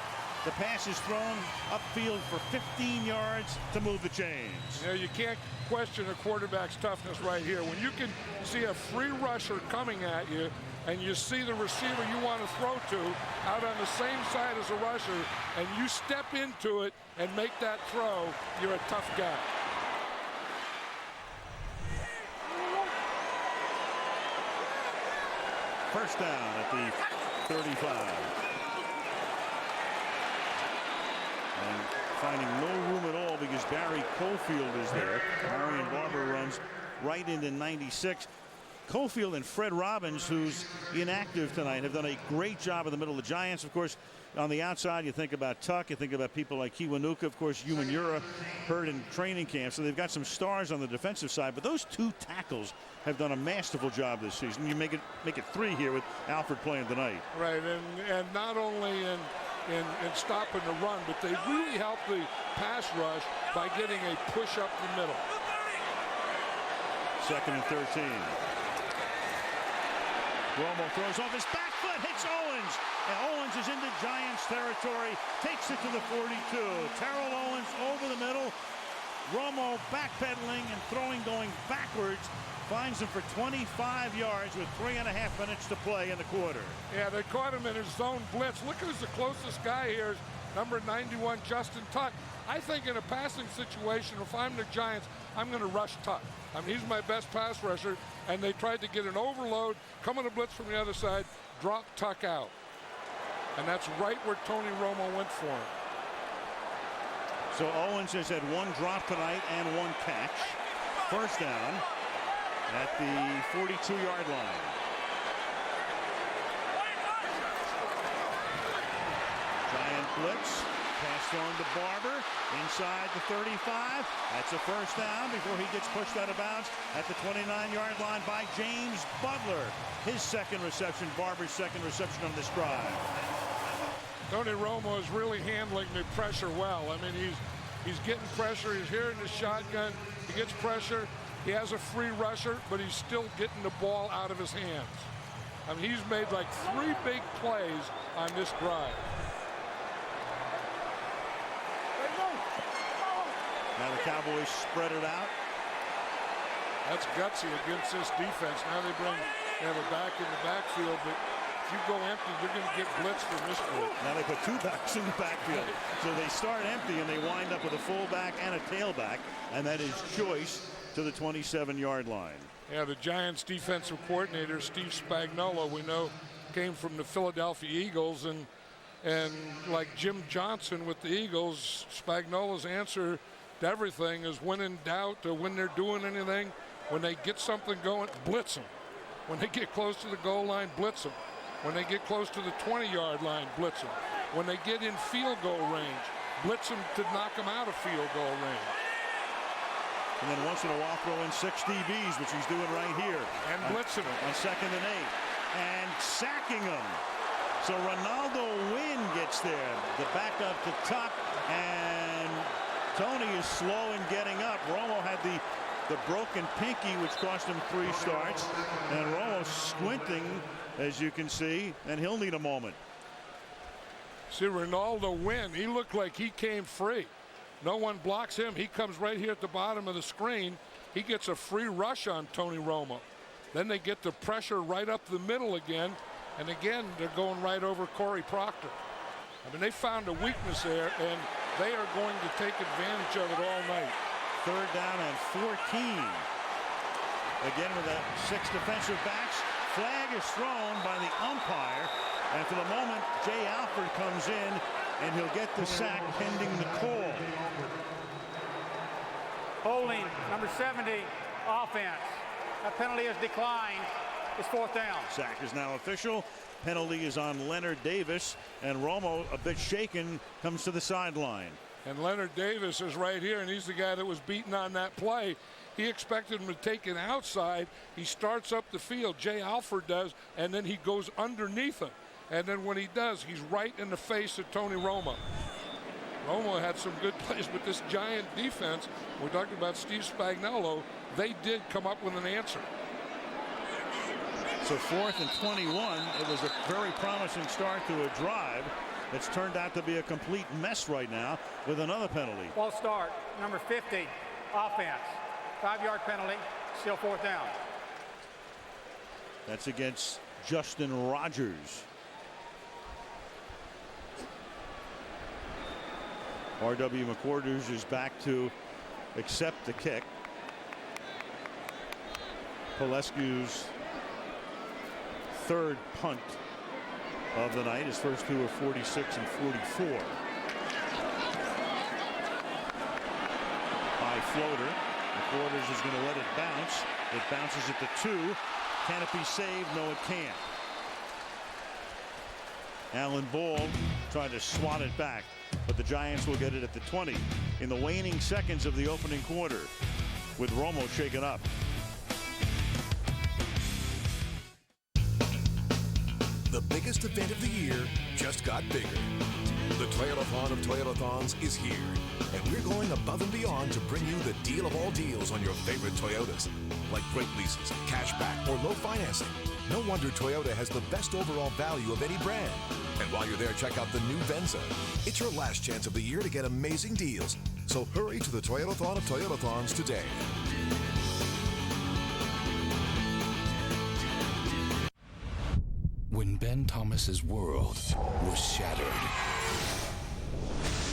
Speaker 1: The pass is thrown upfield for 15 yards to move the chains.
Speaker 6: You know, you can't question a quarterback's toughness right here. When you can see a free rusher coming at you and you see the receiver you want to throw to out on the same side as a rusher and you step into it and make that throw, you're a tough guy.
Speaker 1: First down at the 35. And finding no room at all because Barry Cofield is there. Marion Barber runs right into 96. Cofield and Fred Robbins, who's inactive tonight, have done a great job in the middle. The Giants, of course, on the outside, you think about Tuck, you think about people like Kiwanuka, of course, Umanura, hurt in training camp. So they've got some stars on the defensive side, but those two tackles have done a masterful job this season. You make it 3 here with Alfred playing tonight.
Speaker 6: Right, and not only in stopping the run, but they really help the pass rush by getting a push up the middle.
Speaker 1: 2nd and 13. Romo throws off his back foot, hits Owens, and Owens is into Giants territory, takes it to the 42. Terrell Owens over the middle. Romo backpedaling and throwing, going backwards. Finds him for 25 yards with 3.5 minutes to play in the quarter.
Speaker 6: Yeah, they caught him in his zone blitz. Look who's the closest guy here is number 91, Justin Tuck. I think in a passing situation, if I'm the Giants, I'm going to rush Tuck. I mean, he's my best pass rusher, and they tried to get an overload, come on a blitz from the other side, drop Tuck out. And that's right where Tony Romo went for him.
Speaker 1: So Owens has had 1 drop tonight and 1 catch. First down at the 42-yard line. Giant blitz. Pass thrown to Barber inside the 35. That's a first down before he gets pushed out of bounds at the 29-yard line by James Butler. His 2nd reception, Barber's 2nd reception on this drive.
Speaker 6: Tony Romo is really handling the pressure well. I mean, he's getting pressure. He's hearing the shotgun. He gets pressure. He has a free rusher, but he's still getting the ball out of his hands. I mean, he's made like 3 big plays on this drive.
Speaker 1: Now the Cowboys spread it out.
Speaker 6: That's gutsy against this defense. Now they have a back in the backfield, but if you go empty, you're going to get blitzed from this group.
Speaker 1: Now they put 2 backs in the backfield. So they start empty and they wind up with a fullback and a tailback, and that is Choice to the 27-yard line.
Speaker 6: Yeah, the Giants defensive coordinator, Steve Spagnuolo, we know came from the Philadelphia Eagles, and like Jim Johnson with the Eagles, Spagnuolo's answer to everything is when in doubt or when they're doing anything, when they get something going, blitz them. When they get close to the goal line, blitz them. When they get close to the 20-yard line, blitz them. When they get in field goal range, blitz them to knock them out of field goal range.
Speaker 1: And then once in a while throw in 6 DBs, which he's doing right here.
Speaker 6: And blitzing them.
Speaker 1: On 2nd and 8. And sacking them. So Ronaldo Wynn gets there. The backup to Tuck, and Tony is slow in getting up. Romo had the broken pinky, which cost him 3 starts. And Romo squinting, as you can see, and he'll need a moment.
Speaker 6: See, Ronaldo Wynn, he looked like he came free. No one blocks him. He comes right here at the bottom of the screen. He gets a free rush on Tony Romo. Then they get the pressure right up the middle again. And again, they're going right over Corey Proctor. I mean, they found a weakness there, and they are going to take advantage of it all night.
Speaker 1: 3rd down and 14. Again with the 6 defensive backs. Flag is thrown by the umpire. And for the moment, Jay Alford comes in, and he'll get the sack pending the call.
Speaker 24: Holding, number 70, offense. That penalty is declined. It's 4th down.
Speaker 1: Sack is now official. Penalty is on Leonard Davis, and Romo, a bit shaken, comes to the sideline.
Speaker 6: And Leonard Davis is right here, and he's the guy that was beaten on that play. He expected him to take it outside. He starts up the field, Jay Alford does, and then he goes underneath him. And then when he does, he's right in the face of Tony Romo. Romo had some good plays, but this Giant defense, we're talking about Steve Spagnuolo, they did come up with an answer.
Speaker 1: So 4th and 21. It was a very promising start to a drive. It's turned out to be a complete mess right now with another penalty.
Speaker 24: False start, number 50, offense. 5-yard penalty, still 4th down.
Speaker 1: That's against Justin Rogers. R.W. McQuarters is back to accept the kick. Polescu's 3rd punt of the night. His first 2 are 46 and 44. High floater. McQuarters is going to let it bounce. It bounces at the 2. Can it be saved? No, it can't. Alan Ball tried to swat it back, but the Giants will get it at the 20 in the waning seconds of the opening quarter with Romo shaken up.
Speaker 22: The biggest event of the year just got bigger. The Toyotathon of Toyotathons is here, and we're going above and beyond to bring you the deal of all deals on your favorite Toyotas, like great leases, cash back, or low financing. No wonder Toyota has the best overall value of any brand. And while you're there, check out the new Venza. It's your last chance of the year to get amazing deals. So hurry to the Toyotathon of Toyotathons today.
Speaker 14: When Ben Thomas's world was shattered,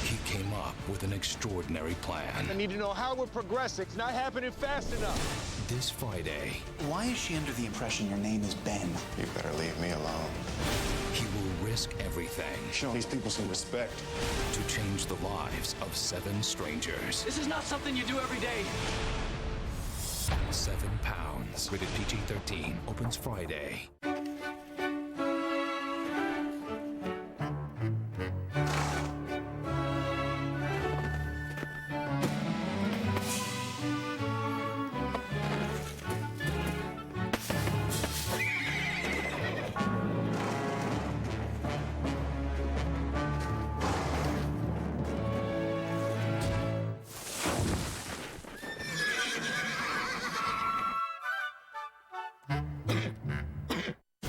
Speaker 14: he came up with an extraordinary plan.
Speaker 16: I need to know how we're progressing. It's not happening fast enough.
Speaker 14: This Friday,
Speaker 17: why is she under the impression your name is Ben?
Speaker 4: You better leave me alone.
Speaker 14: he will risk everything
Speaker 17: Show these people some respect.
Speaker 14: to change the lives of 7 strangers.
Speaker 19: This is not something you do every day.
Speaker 14: 7 pounds. Rated PG-13. Opens Friday.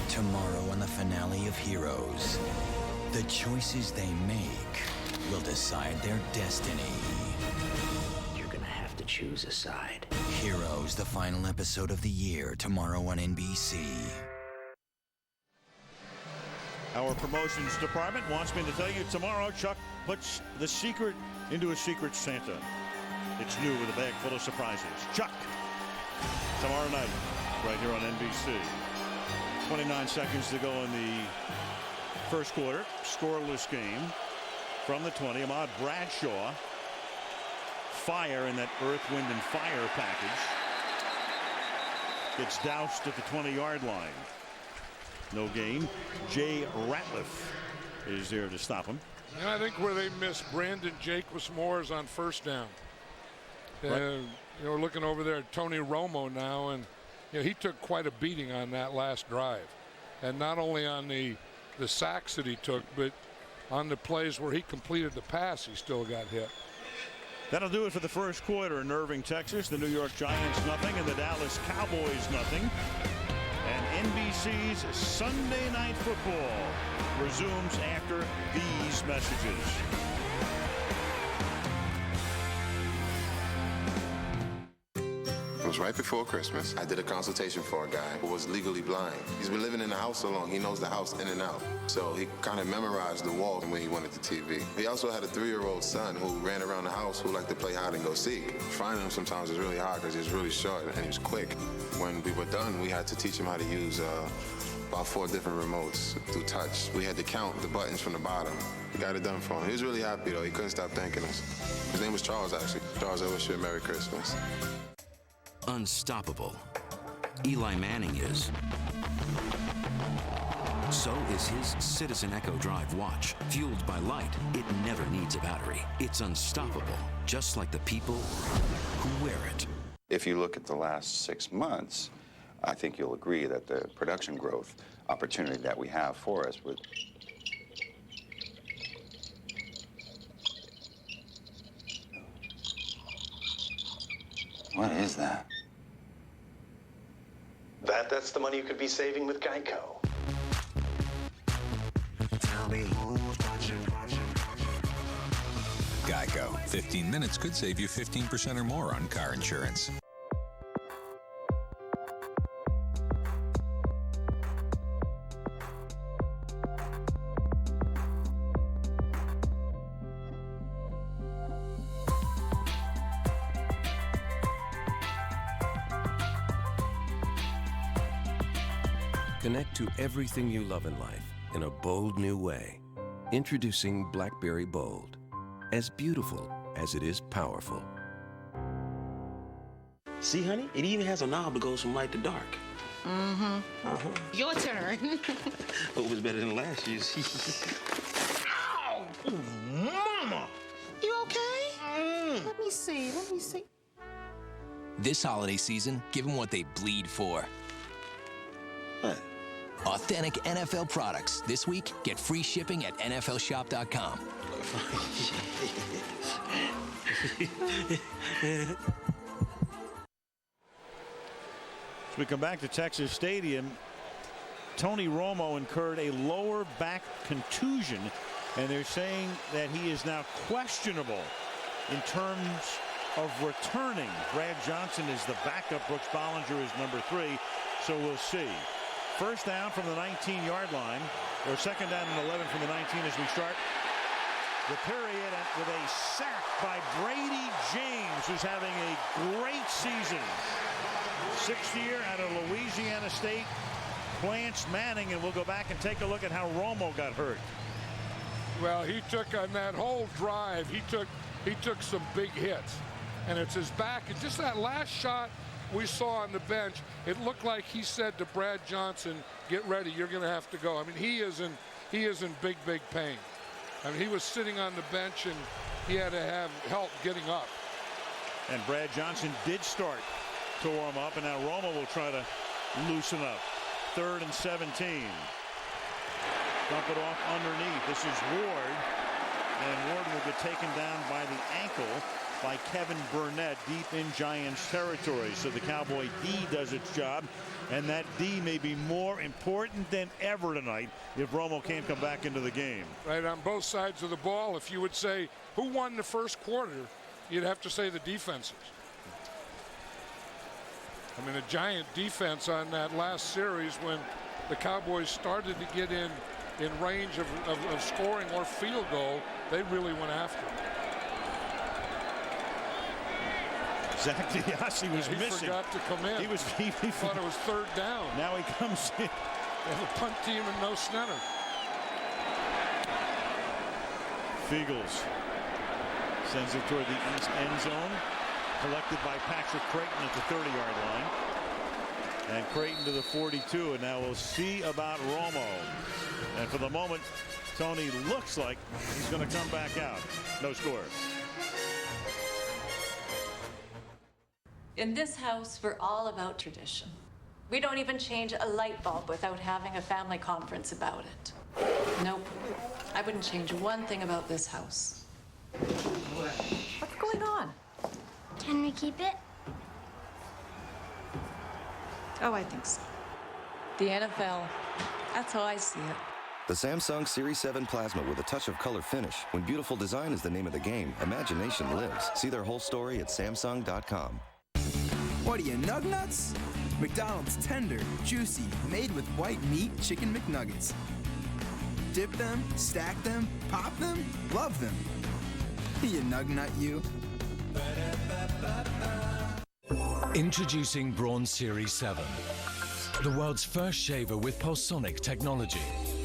Speaker 18: Tomorrow on the finale of Heroes, the choices they make will decide their destiny.
Speaker 11: You're gonna have to choose a side.
Speaker 18: Heroes, the final episode of the year, tomorrow on NBC.
Speaker 1: Our promotions department wants me to tell you tomorrow Chuck puts the secret into a secret Santa. It's new with a bag full of surprises. Chuck, tomorrow night, right here on NBC. 29 seconds to go in the first quarter. Scoreless game from the 20. Ahmad Bradshaw. Fire in that Earth, Wind, and Fire package. Gets doused at the 20-yard line. No gain. Jay Ratliff is there to stop him.
Speaker 6: And I think where they missed Brandon Jacobs more is on first down.
Speaker 1: Right.
Speaker 6: We're looking over there at Tony Romo now, and he took quite a beating on that last drive. And not only on the sacks that he took, but on the plays where he completed the pass, he still got hit.
Speaker 1: That'll do it for the first quarter in Irving, Texas. The New York Giants nothing and the Dallas Cowboys nothing. And NBC's Sunday Night Football resumes after these messages.
Speaker 4: It was right before Christmas. I did a consultation for a guy who was legally blind. He's been living in the house so long, he knows the house in and out. So he kind of memorized the walls when he wanted the TV. He also had a 3-year-old son who ran around the house who liked to play hide and go seek. Finding him sometimes was really hard because he was really short and he was quick. When we were done, we had to teach him how to use about 4 different remotes through touch. We had to count the buttons from the bottom. We got it done for him. He was really happy though. He couldn't stop thanking us. His name was Charles, actually. Charles, I wish you a Merry Christmas.
Speaker 11: Unstoppable. Eli Manning is. So is his Citizen Echo Drive watch. Fueled by light, it never needs a battery. It's unstoppable, just like the people who wear it.
Speaker 20: If you look at the last 6 months, I think you'll agree that the production growth opportunity that we have for us would. What is that?
Speaker 2: That's the money you could be saving with Geico.
Speaker 3: Tell me who's watching.
Speaker 14: Geico. 15 minutes could save you 15% or more on car insurance.
Speaker 5: Connect to everything you love in life in a bold new way. Introducing BlackBerry Bold. As beautiful as it is powerful.
Speaker 15: See, honey, it even has a knob that goes from light to dark.
Speaker 23: Mm-hmm. Your turn.
Speaker 15: Hope it was better than last year's.
Speaker 23: Ow! Ooh, Mama! You okay? Let me see.
Speaker 26: This holiday season, give them what they bleed for.
Speaker 15: What?
Speaker 26: Authentic NFL products. This week, get free shipping at NFLshop.com.
Speaker 1: As we come back to Texas Stadium, Tony Romo incurred a lower back contusion, and they're saying that he is now questionable in terms of returning. Brad Johnson is the backup. Brooks Bollinger is number 3, so we'll see. First down from the 19-yard line, or second down and 11 from the 19 as we start the period, with a sack by Brady James, who's having a great season. 6th year out of Louisiana State, Plants Manning, and we'll go back and take a look at how Romo got hurt.
Speaker 6: Well, he took on that whole drive, he took some big hits, and it's his back. And just that last shot we saw on the bench, it looked like he said to Brad Johnson, "Get ready, you're going to have to go." I mean, he is in big pain. I mean, he was sitting on the bench and he had to have help getting up.
Speaker 1: And Brad Johnson did start to warm up, and now Romo will try to loosen up. 3rd and 17. Dump it off underneath. This is Ward, and Ward will get taken down by the ankle by Kevin Burnett deep in Giants territory. So the Cowboy D does its job, and that D may be more important than ever tonight if Romo can't come back into the game.
Speaker 6: Right, on both sides of the ball, if you would say who won the first quarter, you'd have to say the defenses. I mean, a Giant defense on that last series when the Cowboys started to get in range of scoring or field goal, they really went after it.
Speaker 1: Zach DiBiase was missing.
Speaker 6: He forgot to come in. He thought it was 3rd down.
Speaker 1: Now he comes in.
Speaker 6: They have a punt team and no center.
Speaker 1: Fiegels sends it toward the east end zone. Collected by Patrick Crayton at the 30-yard line. And Crayton to the 42. And now we'll see about Romo. And for the moment, Tony looks like he's going to come back out. No score.
Speaker 27: In this house, we're all about tradition. We don't even change a light bulb without having a family conference about it. Nope. I wouldn't change one thing about this house. What's going on?
Speaker 28: Can we keep it?
Speaker 27: Oh, I think so. The NFL. That's how I see it.
Speaker 29: The Samsung Series 7 Plasma with a touch of color finish. When beautiful design is the name of the game, imagination lives. See their whole story at Samsung.com.
Speaker 30: What are you, Nugnuts? McDonald's tender, juicy, made with white meat chicken McNuggets. Dip them, stack them, pop them, love them. You Nugnut, you.
Speaker 14: Introducing Braun Series 7. The world's first shaver with pulsonic technology.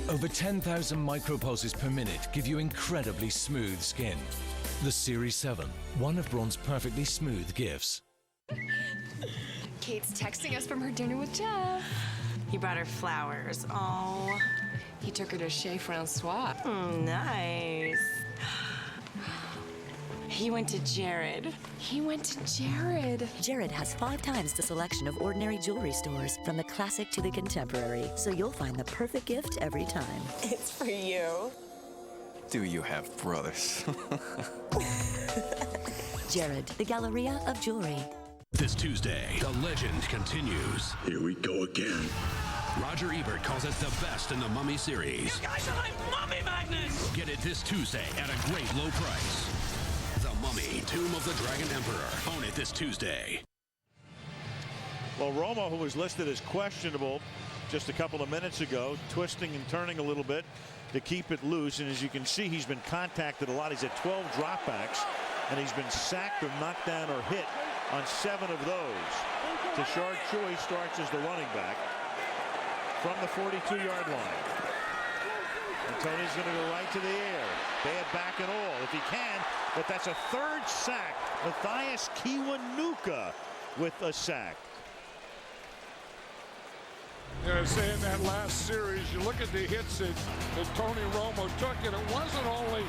Speaker 14: Over 10,000 micropulses per minute give you incredibly smooth skin. The Series 7, one of Braun's perfectly smooth gifts.
Speaker 31: Kate's texting us from her dinner with Jeff. He brought her flowers. Oh. He took her to Chez Francois. Nice. He went to Jared.
Speaker 32: Jared has 5 times the selection of ordinary jewelry stores, from the classic to the contemporary, so you'll find the perfect gift every time.
Speaker 31: It's for you.
Speaker 33: Do you have brothers?
Speaker 32: Jared, the Galleria of Jewelry.
Speaker 7: This Tuesday, the legend continues.
Speaker 3: Here we go again.
Speaker 7: Roger Ebert calls it the best in the Mummy series.
Speaker 8: You guys are like mummy magnets!
Speaker 7: Get it this Tuesday at a great low price. The Mummy, Tomb of the Dragon Emperor. Own it this Tuesday.
Speaker 1: Well, Romo, who was listed as questionable just a couple of minutes ago, twisting and turning a little bit to keep it loose. And as you can see, he's been contacted a lot. He's had 12 dropbacks, and he's been sacked or knocked down or hit on 7 of those. Tashard Choice starts as the running back from the 42-yard line. And Tony's going to go right to the air. Bad back and all, if he can. But that's a 3rd sack. Matthias Kiwanuka with a sack.
Speaker 6: You know, say in that last series, you look at the hits that Tony Romo took, and it wasn't only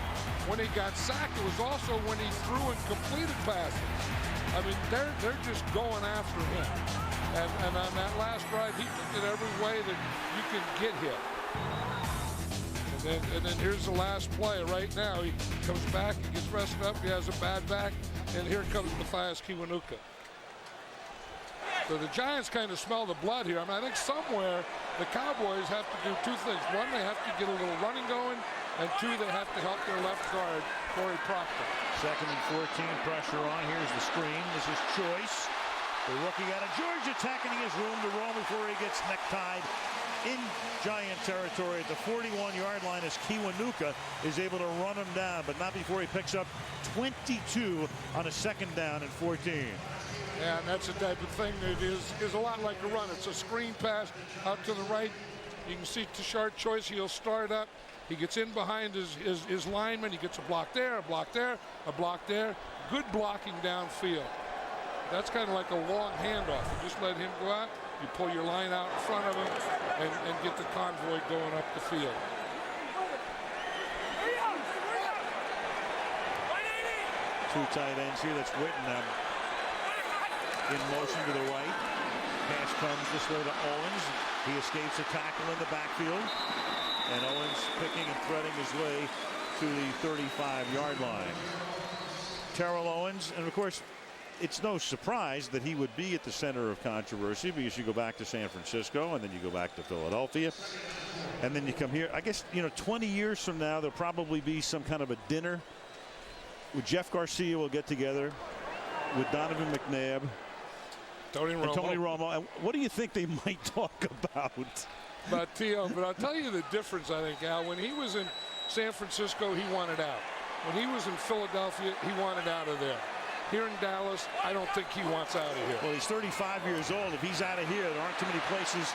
Speaker 6: when he got sacked, it was also when he threw and completed passes. I mean, they're just going after him. And on that last drive, he took it every way that you can get hit. And then here's the last play right now. He comes back, he gets rested up, he has a bad back, and here comes Matthias Kiwanuka. So the Giants kind of smell the blood here. I mean, I think somewhere the Cowboys have to do 2 things. 1, they have to get a little running going, and 2, they have to help their left guard, Corey Proctor.
Speaker 1: 2nd and 14, pressure on. Here's the screen. This is Choice. The rookie out of Georgia attacking his room to roll before he gets necktied in Giant territory at the 41-yard line as Kiwanuka is able to run him down, but not before he picks up 22 on a 2nd down and 14.
Speaker 6: Yeah, and that's the type of thing that is a lot like a run. It's a screen pass out to the right. You can see Tashard Choice. He'll start up. He gets in behind his lineman. He gets a block there, a block there, a block there. Good blocking downfield. That's kind of like a long handoff. You just let him go out. You pull your line out in front of him and get the convoy going up the field.
Speaker 1: Two tight ends here. That's Witten in motion to the right. Pass comes this way to Owens. He escapes a tackle in the backfield. And Owens picking and threading his way to the 35-yard line. Terrell Owens, and of course, it's no surprise that he would be at the center of controversy because you go back to San Francisco and then you go back to Philadelphia and then you come here. I guess, 20 years from now, there'll probably be some kind of a dinner with Jeff Garcia. Will get together with Donovan McNabb,
Speaker 6: Tony
Speaker 1: Romo. And what do you think they might talk about?
Speaker 6: But I'll tell you the difference, I think, Al. When he was in San Francisco, he wanted out. When he was in Philadelphia, he wanted out of there. Here in Dallas, I don't think he wants out of here.
Speaker 1: Well, he's 35 years old. If he's out of here, there aren't too many places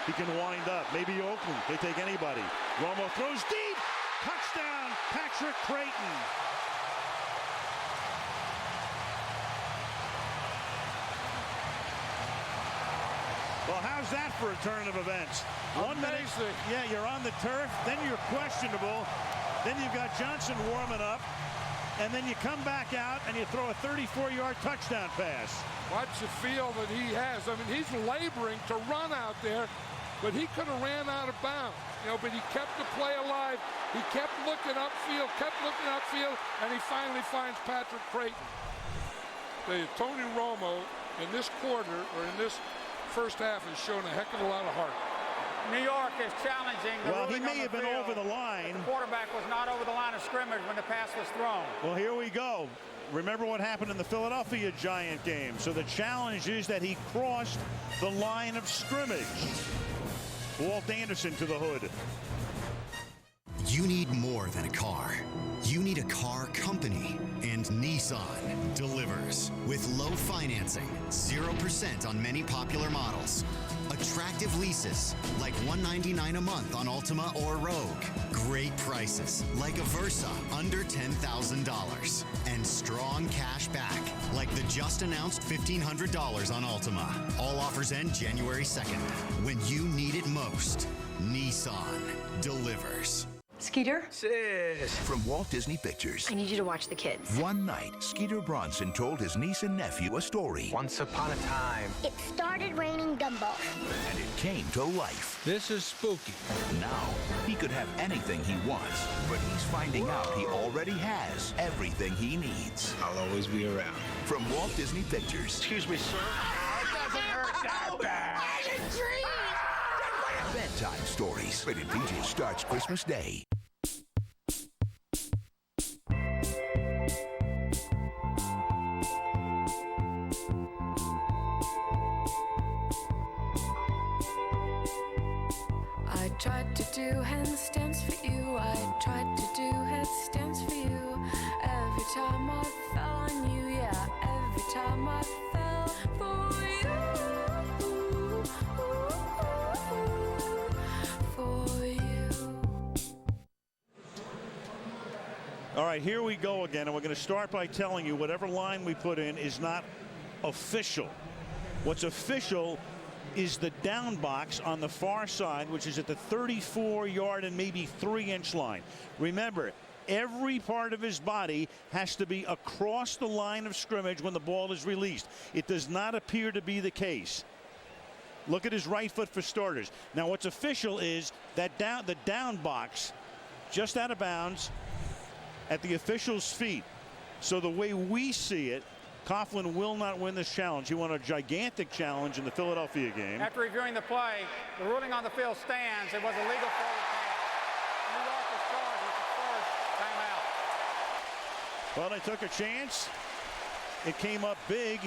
Speaker 1: he can wind up. Maybe Oakland. They take anybody. Romo throws deep. Touchdown, Patrick Crayton. Well, how's that for a turn of events? 1 minute, yeah, you're on the turf, then you're questionable, then you've got Johnson warming up, and then you come back out and you throw a 34-yard touchdown pass.
Speaker 6: Watch the feel that he has. I mean, he's laboring to run out there, but he could have ran out of bounds. But he kept the play alive. He kept looking upfield, and he finally finds Patrick Crayton. Tony Romo in this quarter, or in this first half, has shown a heck of a lot of heart.
Speaker 9: New York is challenging the
Speaker 1: Well, he
Speaker 9: ruling
Speaker 1: may
Speaker 9: on
Speaker 1: have
Speaker 9: the
Speaker 1: been
Speaker 9: field.
Speaker 1: over the line.
Speaker 9: The quarterback was not over the line of scrimmage when the pass was thrown.
Speaker 1: Well, here we go. Remember what happened in the Philadelphia Giant game. So the challenge is that he crossed the line of scrimmage. Walt Anderson to the hood.
Speaker 10: You need more than a car. You need a car company, and Nissan delivers with low financing, 0% on many popular models. Attractive leases, like $199 a month on Altima or Rogue. Great prices, like a Versa, under $10,000. And strong cash back, like the just announced $1,500 on Altima. All offers end January 2nd. When you need it most, Nissan delivers.
Speaker 4: Skeeter?
Speaker 11: Sis. From Walt Disney Pictures.
Speaker 4: I need you to watch the kids.
Speaker 11: One night, Skeeter Bronson told his niece and nephew a story.
Speaker 12: Once upon a time.
Speaker 28: It started raining gumballs.
Speaker 11: And it came to life.
Speaker 12: This is spooky.
Speaker 11: Now, he could have anything he wants, but he's finding out he already has everything he needs.
Speaker 12: I'll always be around.
Speaker 11: From Walt Disney Pictures.
Speaker 12: Excuse me, sir.
Speaker 11: It doesn't hurt that bad. Bedtime stories. Rated PG starts Christmas Day.
Speaker 13: I tried to do handstands for you. I tried to do headstands for you. Every time I fell on you, yeah. Every time I fell for you.
Speaker 1: All right, here we go again, and we're going to start by telling you whatever line we put in is not official. What's official is the down box on the far side, which is at the 34-yard and maybe 3-inch line. Remember, every part of his body has to be across the line of scrimmage when the ball is released. It does not appear to be the case. Look at his right foot for starters. Now, what's official is that the down box just out of bounds at the official's feet. So the way we see it, Coughlin will not win this challenge. He won a gigantic challenge in the Philadelphia game.
Speaker 9: After reviewing the play, the ruling on the field stands. It was a legal forward pass. New York was charged with the first timeout.
Speaker 1: Well, they took a chance. It came up big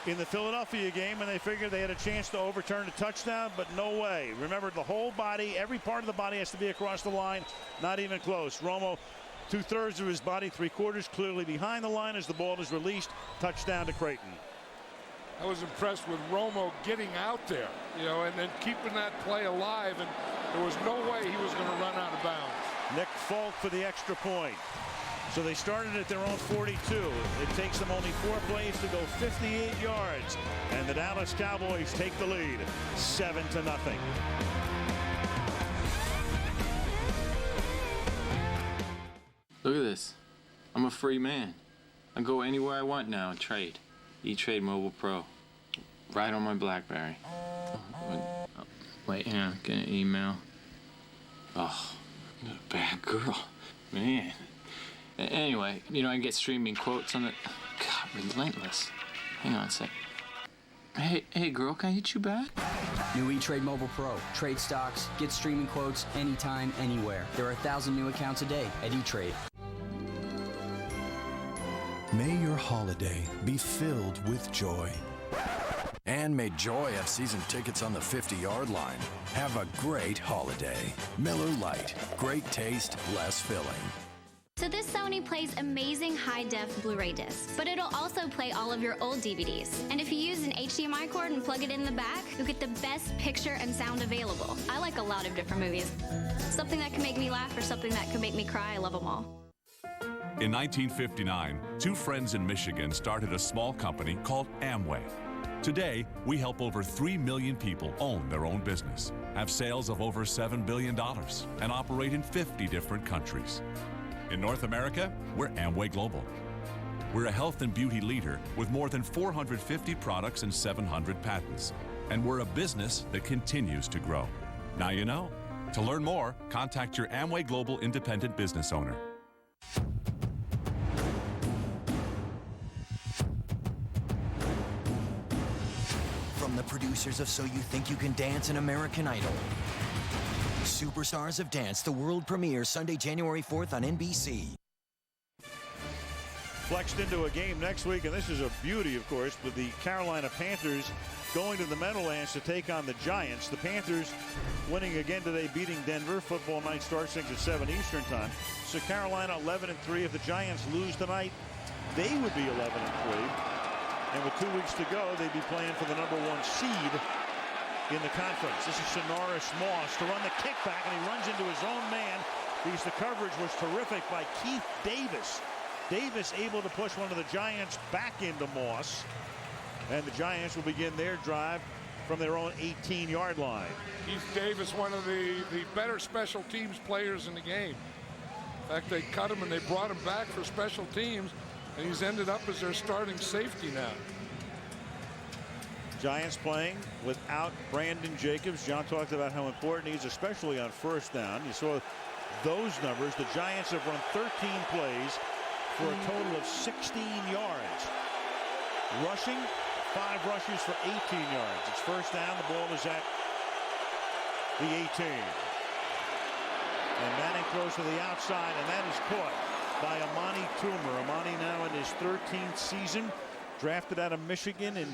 Speaker 1: in the Philadelphia game, and they figured they had a chance to overturn a touchdown, but no way. Remember, the whole body, every part of the body has to be across the line. Not even close. Romo, 2/3 of his body, 3/4 clearly behind the line as the ball is released. Touchdown to Crayton.
Speaker 6: I was impressed with Romo getting out there, and then keeping that play alive, and there was no way he was going to run out of bounds.
Speaker 1: Nick Folk for the extra point. So they started at their own 42. It takes them only 4 plays to go 58 yards, and the Dallas Cowboys take the lead 7-0.
Speaker 16: Look at this. I'm a free man. I go anywhere I want now and trade. E-Trade Mobile Pro. Right on my BlackBerry. Wait, yeah, get an email. Oh, you're a bad girl. Man. Anyway, I can get streaming quotes on it. God, relentless. Hang on a sec. Hey, girl, can I hit you back?
Speaker 17: New E-Trade Mobile Pro. Trade stocks, get streaming quotes anytime, anywhere. There are 1,000 new accounts a day at E-Trade.
Speaker 18: May your holiday be filled with joy.
Speaker 33: And may Joy have season tickets on the 50-yard line.
Speaker 18: Have a great holiday. Miller Lite. Great taste, less filling.
Speaker 19: So this Sony plays amazing high-def Blu-ray discs, but it'll also play all of your old DVDs. And if you use an HDMI cord and plug it in the back, you'll get the best picture and sound available. I like a lot of different movies. Something that can make me laugh or something that can make me cry, I love them all.
Speaker 20: In 1959, 2 friends in Michigan started a small company called Amway. Today, we help over 3 million people own their own business, have sales of over $7 billion, and operate in 50 different countries. In North America, we're Amway Global. We're a health and beauty leader with more than 450 products and 700 patents. And we're a business that continues to grow. Now you know. To learn more, contact your Amway Global independent business owner.
Speaker 21: From the producers of So You Think You Can Dance and American Idol. Superstars of Dance, the world premiere Sunday, January 4th on NBC.
Speaker 1: Flexed into a game next week, and this is a beauty, of course, with the Carolina Panthers going to the Meadowlands to take on the Giants. The Panthers winning again today, beating Denver. Football night starts at 7 Eastern time. So Carolina 11-3. If the Giants lose tonight, they would be 11-3. And with 2 weeks to go, they'd be playing for the #1 seed in the conference. This is Sonoris Moss to run the kickback, and he runs into his own man because the coverage was terrific by Keith Davis. Davis able to push one of the Giants back into Moss. And the Giants will begin their drive from their own 18-yard line.
Speaker 6: Keith Davis, one of the better special teams players in the game. In fact, they cut him and they brought him back for special teams, and he's ended up as their starting safety now.
Speaker 1: Giants playing without Brandon Jacobs. John talked about how important he is, especially on first down. You saw those numbers. The Giants have run 13 plays for a total of 16 yards. Rushing, 5 rushes for 18 yards. It's first down. The ball is at the 18. And Manning throws to the outside, and that is caught by Amani Toomer. Amani now in his 13th season. Drafted out of Michigan in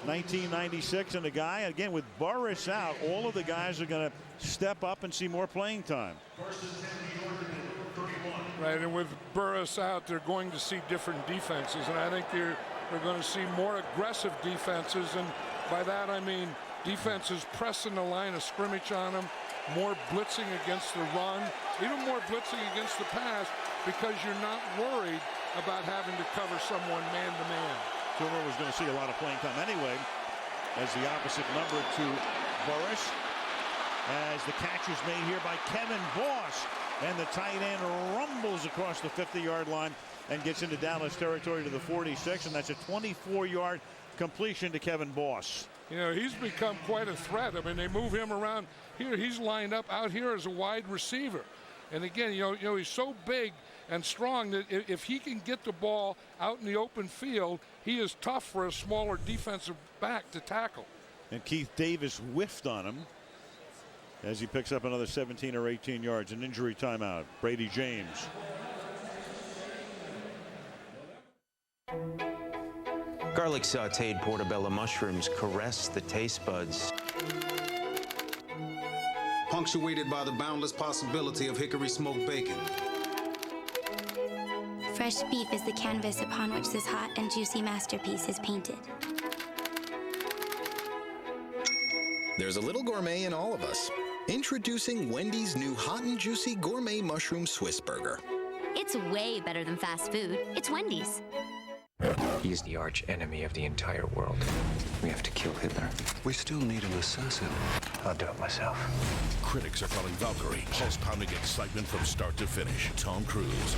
Speaker 1: 1996, and the guy, again, with Burris out, all of the guys are going to step up and see more playing time.
Speaker 6: Right, and with Burris out, they're going to see different defenses, and I think they're going to see more aggressive defenses, and by that I mean defenses pressing the line of scrimmage on them, more blitzing against the run, even more blitzing against the pass, because you're not worried about having to cover someone man-to-man.
Speaker 1: Toomer was going to see a lot of playing time anyway, as the opposite number to Burris, as the catch is made here by Kevin Boss, and the tight end rumbles across the 50-yard line and gets into Dallas territory to the 46, and that's a 24-yard completion to Kevin Boss.
Speaker 6: You know, he's become quite a threat. I mean, they move him around here. He's lined up out here as a wide receiver. And again, you know, he's so big and strong that if he can get the ball out in the open field, he is tough for a smaller defensive back to tackle.
Speaker 1: And Keith Davis whiffed on him as he picks up another 17 or 18 yards. An injury timeout. Brady James.
Speaker 12: Garlic sauteed portobello mushrooms caress the taste buds.
Speaker 2: Punctuated by the boundless possibility of hickory smoked bacon.
Speaker 19: Fresh beef is the canvas upon which this hot and juicy masterpiece is painted.
Speaker 4: There's a little gourmet in all of us. Introducing Wendy's new hot and juicy gourmet mushroom Swiss burger.
Speaker 19: It's way better than fast food. It's Wendy's.
Speaker 12: He's the arch enemy of the entire world. We have to kill Hitler.
Speaker 3: We still need an assassin.
Speaker 12: I'll do it myself.
Speaker 7: Critics are calling Valkyrie pulse-pounding excitement from start to finish. Tom Cruise.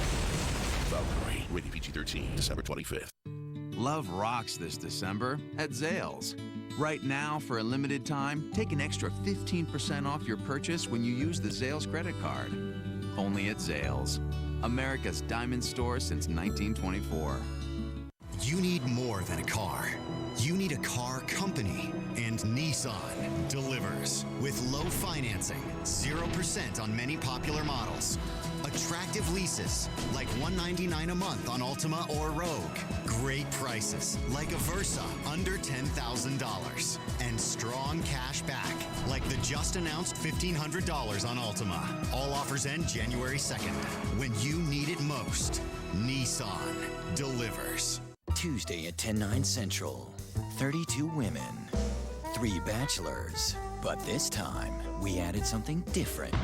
Speaker 7: Valkyrie, rated PG-13, December 25th.
Speaker 5: Love rocks this December at Zales. Right now, for a limited time, take an extra 15% off your purchase when you use the Zales credit card. Only at Zales, America's diamond store since 1924.
Speaker 10: You need more than a car. You need a car company, and Nissan delivers with low financing, 0% on many popular models. Attractive leases, like $199 a month on Altima or Rogue. Great prices, like a Versa, under $10,000. And strong cash back, like the just announced $1,500 on Altima. All offers end January 2nd. When you need it most, Nissan delivers.
Speaker 21: Tuesday at 10/9 Central. 32 women, 3 bachelors. But this time, we added something different.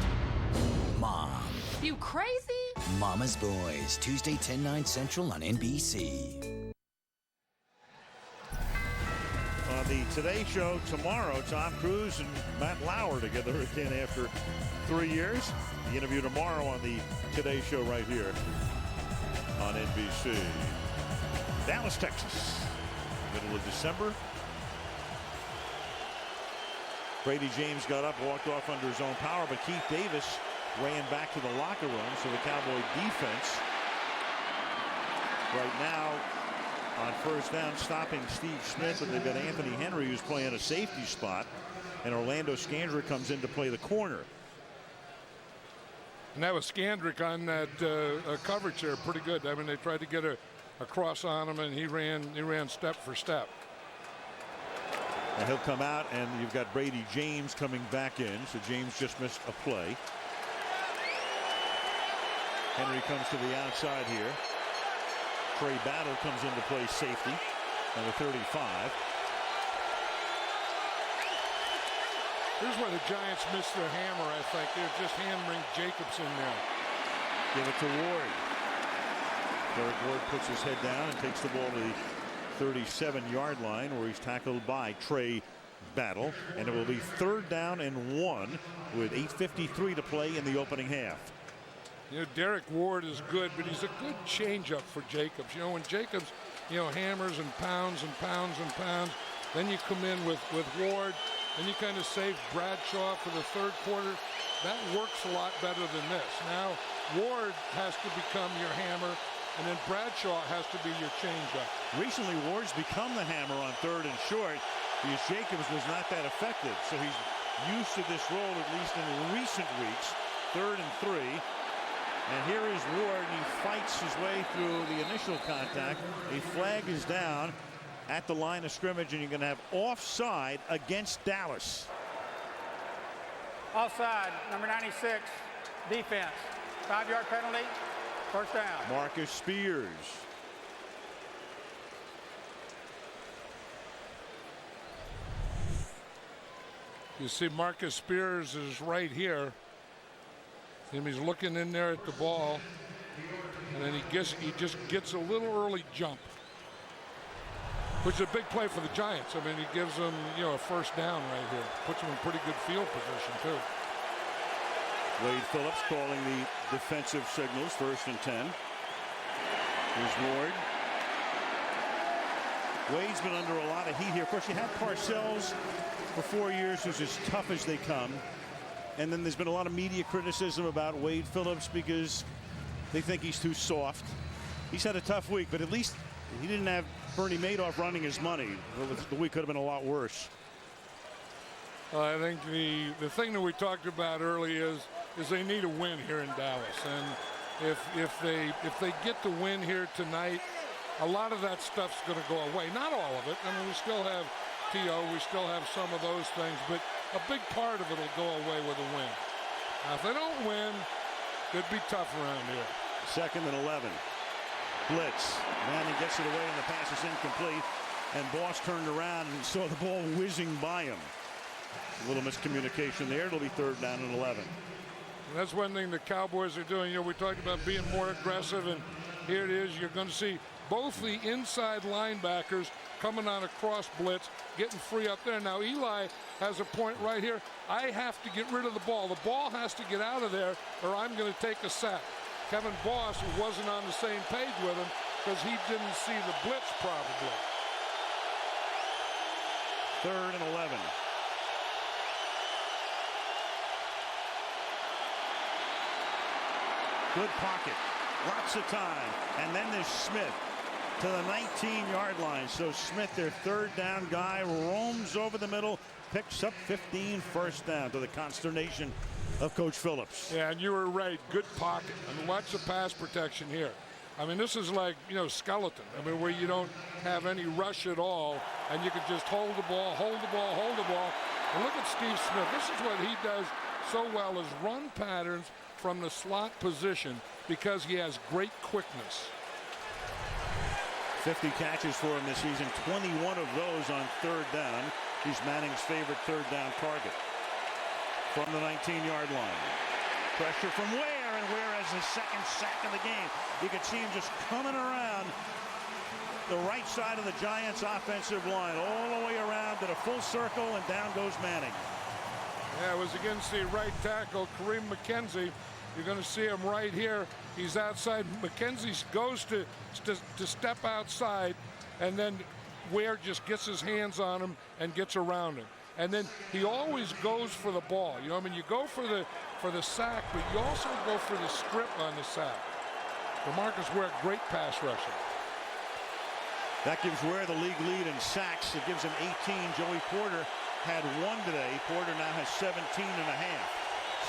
Speaker 21: Mom.
Speaker 31: You crazy?
Speaker 21: Mama's Boys, Tuesday 10/9 Central on NBC.
Speaker 1: On the Today Show tomorrow, Tom Cruise and Matt Lauer together again after 3 years. The interview tomorrow on the Today Show right here on NBC. Dallas, Texas, middle of December. Brady James got up, walked off under his own power, but Keith Davis ran back to the locker room. So the Cowboy defense right now on first down stopping Steve Smith, but they've got Anthony Henry who's playing a safety spot, and Orlando Scandrick comes in to play the corner.
Speaker 6: And that was Scandrick on that coverage there, pretty good. I mean, they tried to get a cross on him, and he ran step for step.
Speaker 1: And he'll come out, and you've got Brady James coming back in. So James just missed a play. Henry comes to the outside here. Trey Battle comes into play safety, number 35.
Speaker 6: Here's where the Giants missed their hammer, I think. They're just hammering Jacobs in there.
Speaker 1: Give it to Ward. Derek Ward puts his head down and takes the ball to the 37-yard line, where he's tackled by Trey battle, and it will be 3rd down and 1 with 8:53 to play in the opening half.
Speaker 6: You know, Derek Ward is good, but he's a good changeup for Jacobs. You know, when Jacobs, hammers and pounds and pounds and pounds, then you come in with Ward, and you kind of save Bradshaw for the 3rd quarter. That works a lot better than this. Now, Ward has to become your hammer, and then Bradshaw has to be your changeup.
Speaker 1: Recently, Ward's become the hammer on 3rd and short because Jacobs was not that effective. So he's used to this role, at least in recent weeks. 3rd and 3. And here is Ward, and he fights his way through the initial contact. A flag is down at the line of scrimmage, and you're going to have offside against Dallas.
Speaker 9: Offside, number 96, defense. 5-yard penalty, 1st down.
Speaker 1: Marcus Spears.
Speaker 6: You see Marcus Spears is right here. And he's looking in there at the ball. And then he just gets a little early jump, which is a big play for the Giants. I mean, he gives them, a 1st down right here. Puts them in pretty good field position, too.
Speaker 1: Wade Phillips calling the defensive signals, 1st and 10. Here's Ward. Wade's been under a lot of heat here. Of course, you had Parcells for 4 years, who's as tough as they come. And then there's been a lot of media criticism about Wade Phillips because they think he's too soft. He's had a tough week, but at least he didn't have Bernie Madoff running his money. The week could have been a lot worse.
Speaker 6: I think the thing that we talked about early is they need a win here in Dallas, and if they get the win here tonight, a lot of that stuff's going to go away. Not all of it. I mean, we still have T.O., we still have some of those things, but a big part of it will go away with a win. Now, if they don't win, it'd be tough around here.
Speaker 1: 2nd and 11. Blitz. Manning gets it away, and the pass is incomplete. And Boss turned around and saw the ball whizzing by him. A little miscommunication there. It'll be 3rd down and 11.
Speaker 6: And that's one thing the Cowboys are doing. We talked about being more aggressive, and here it is. You're going to see both the inside linebackers coming on a cross blitz, getting free up there. Now, Eli has a point right here. I have to get rid of the ball. The ball has to get out of there, or I'm going to take a sack. Kevin Boss wasn't on the same page with him because he didn't see the blitz probably.
Speaker 1: 3rd and 11. Good pocket. Lots of time. And then there's Smith to the 19-yard line. So Smith, their 3rd down guy, roams over the middle, picks up 15, 1st down, to the consternation of Coach Phillips.
Speaker 6: Yeah, and you were right. Good pocket. I mean, watch the pass protection here. I mean, this is like, skeleton. I mean, where you don't have any rush at all, and you can just hold the ball, hold the ball, hold the ball. And look at Steve Smith. This is what he does so well, is run patterns from the slot position because he has great quickness.
Speaker 1: 50 catches for him this season, 21 of those on 3rd down. He's Manning's favorite 3rd down target. From the 19-yard line. Pressure from Ware, and Ware has his 2nd sack of the game. You can see him just coming around the right side of the Giants' offensive line, all the way around, did a full circle, and down goes Manning.
Speaker 6: Yeah, it was against the right tackle, Kareem McKenzie. You're going to see him right here. He's outside. McKenzie goes to step outside, and then Ware just gets his hands on him and gets around him. And then he always goes for the ball. You go for the sack, but you also go for the strip on the sack. DeMarcus Ware, great pass rusher.
Speaker 1: That gives Ware the league lead in sacks. It gives him 18. Joey Porter had 1 today. Porter now has 17 and a half.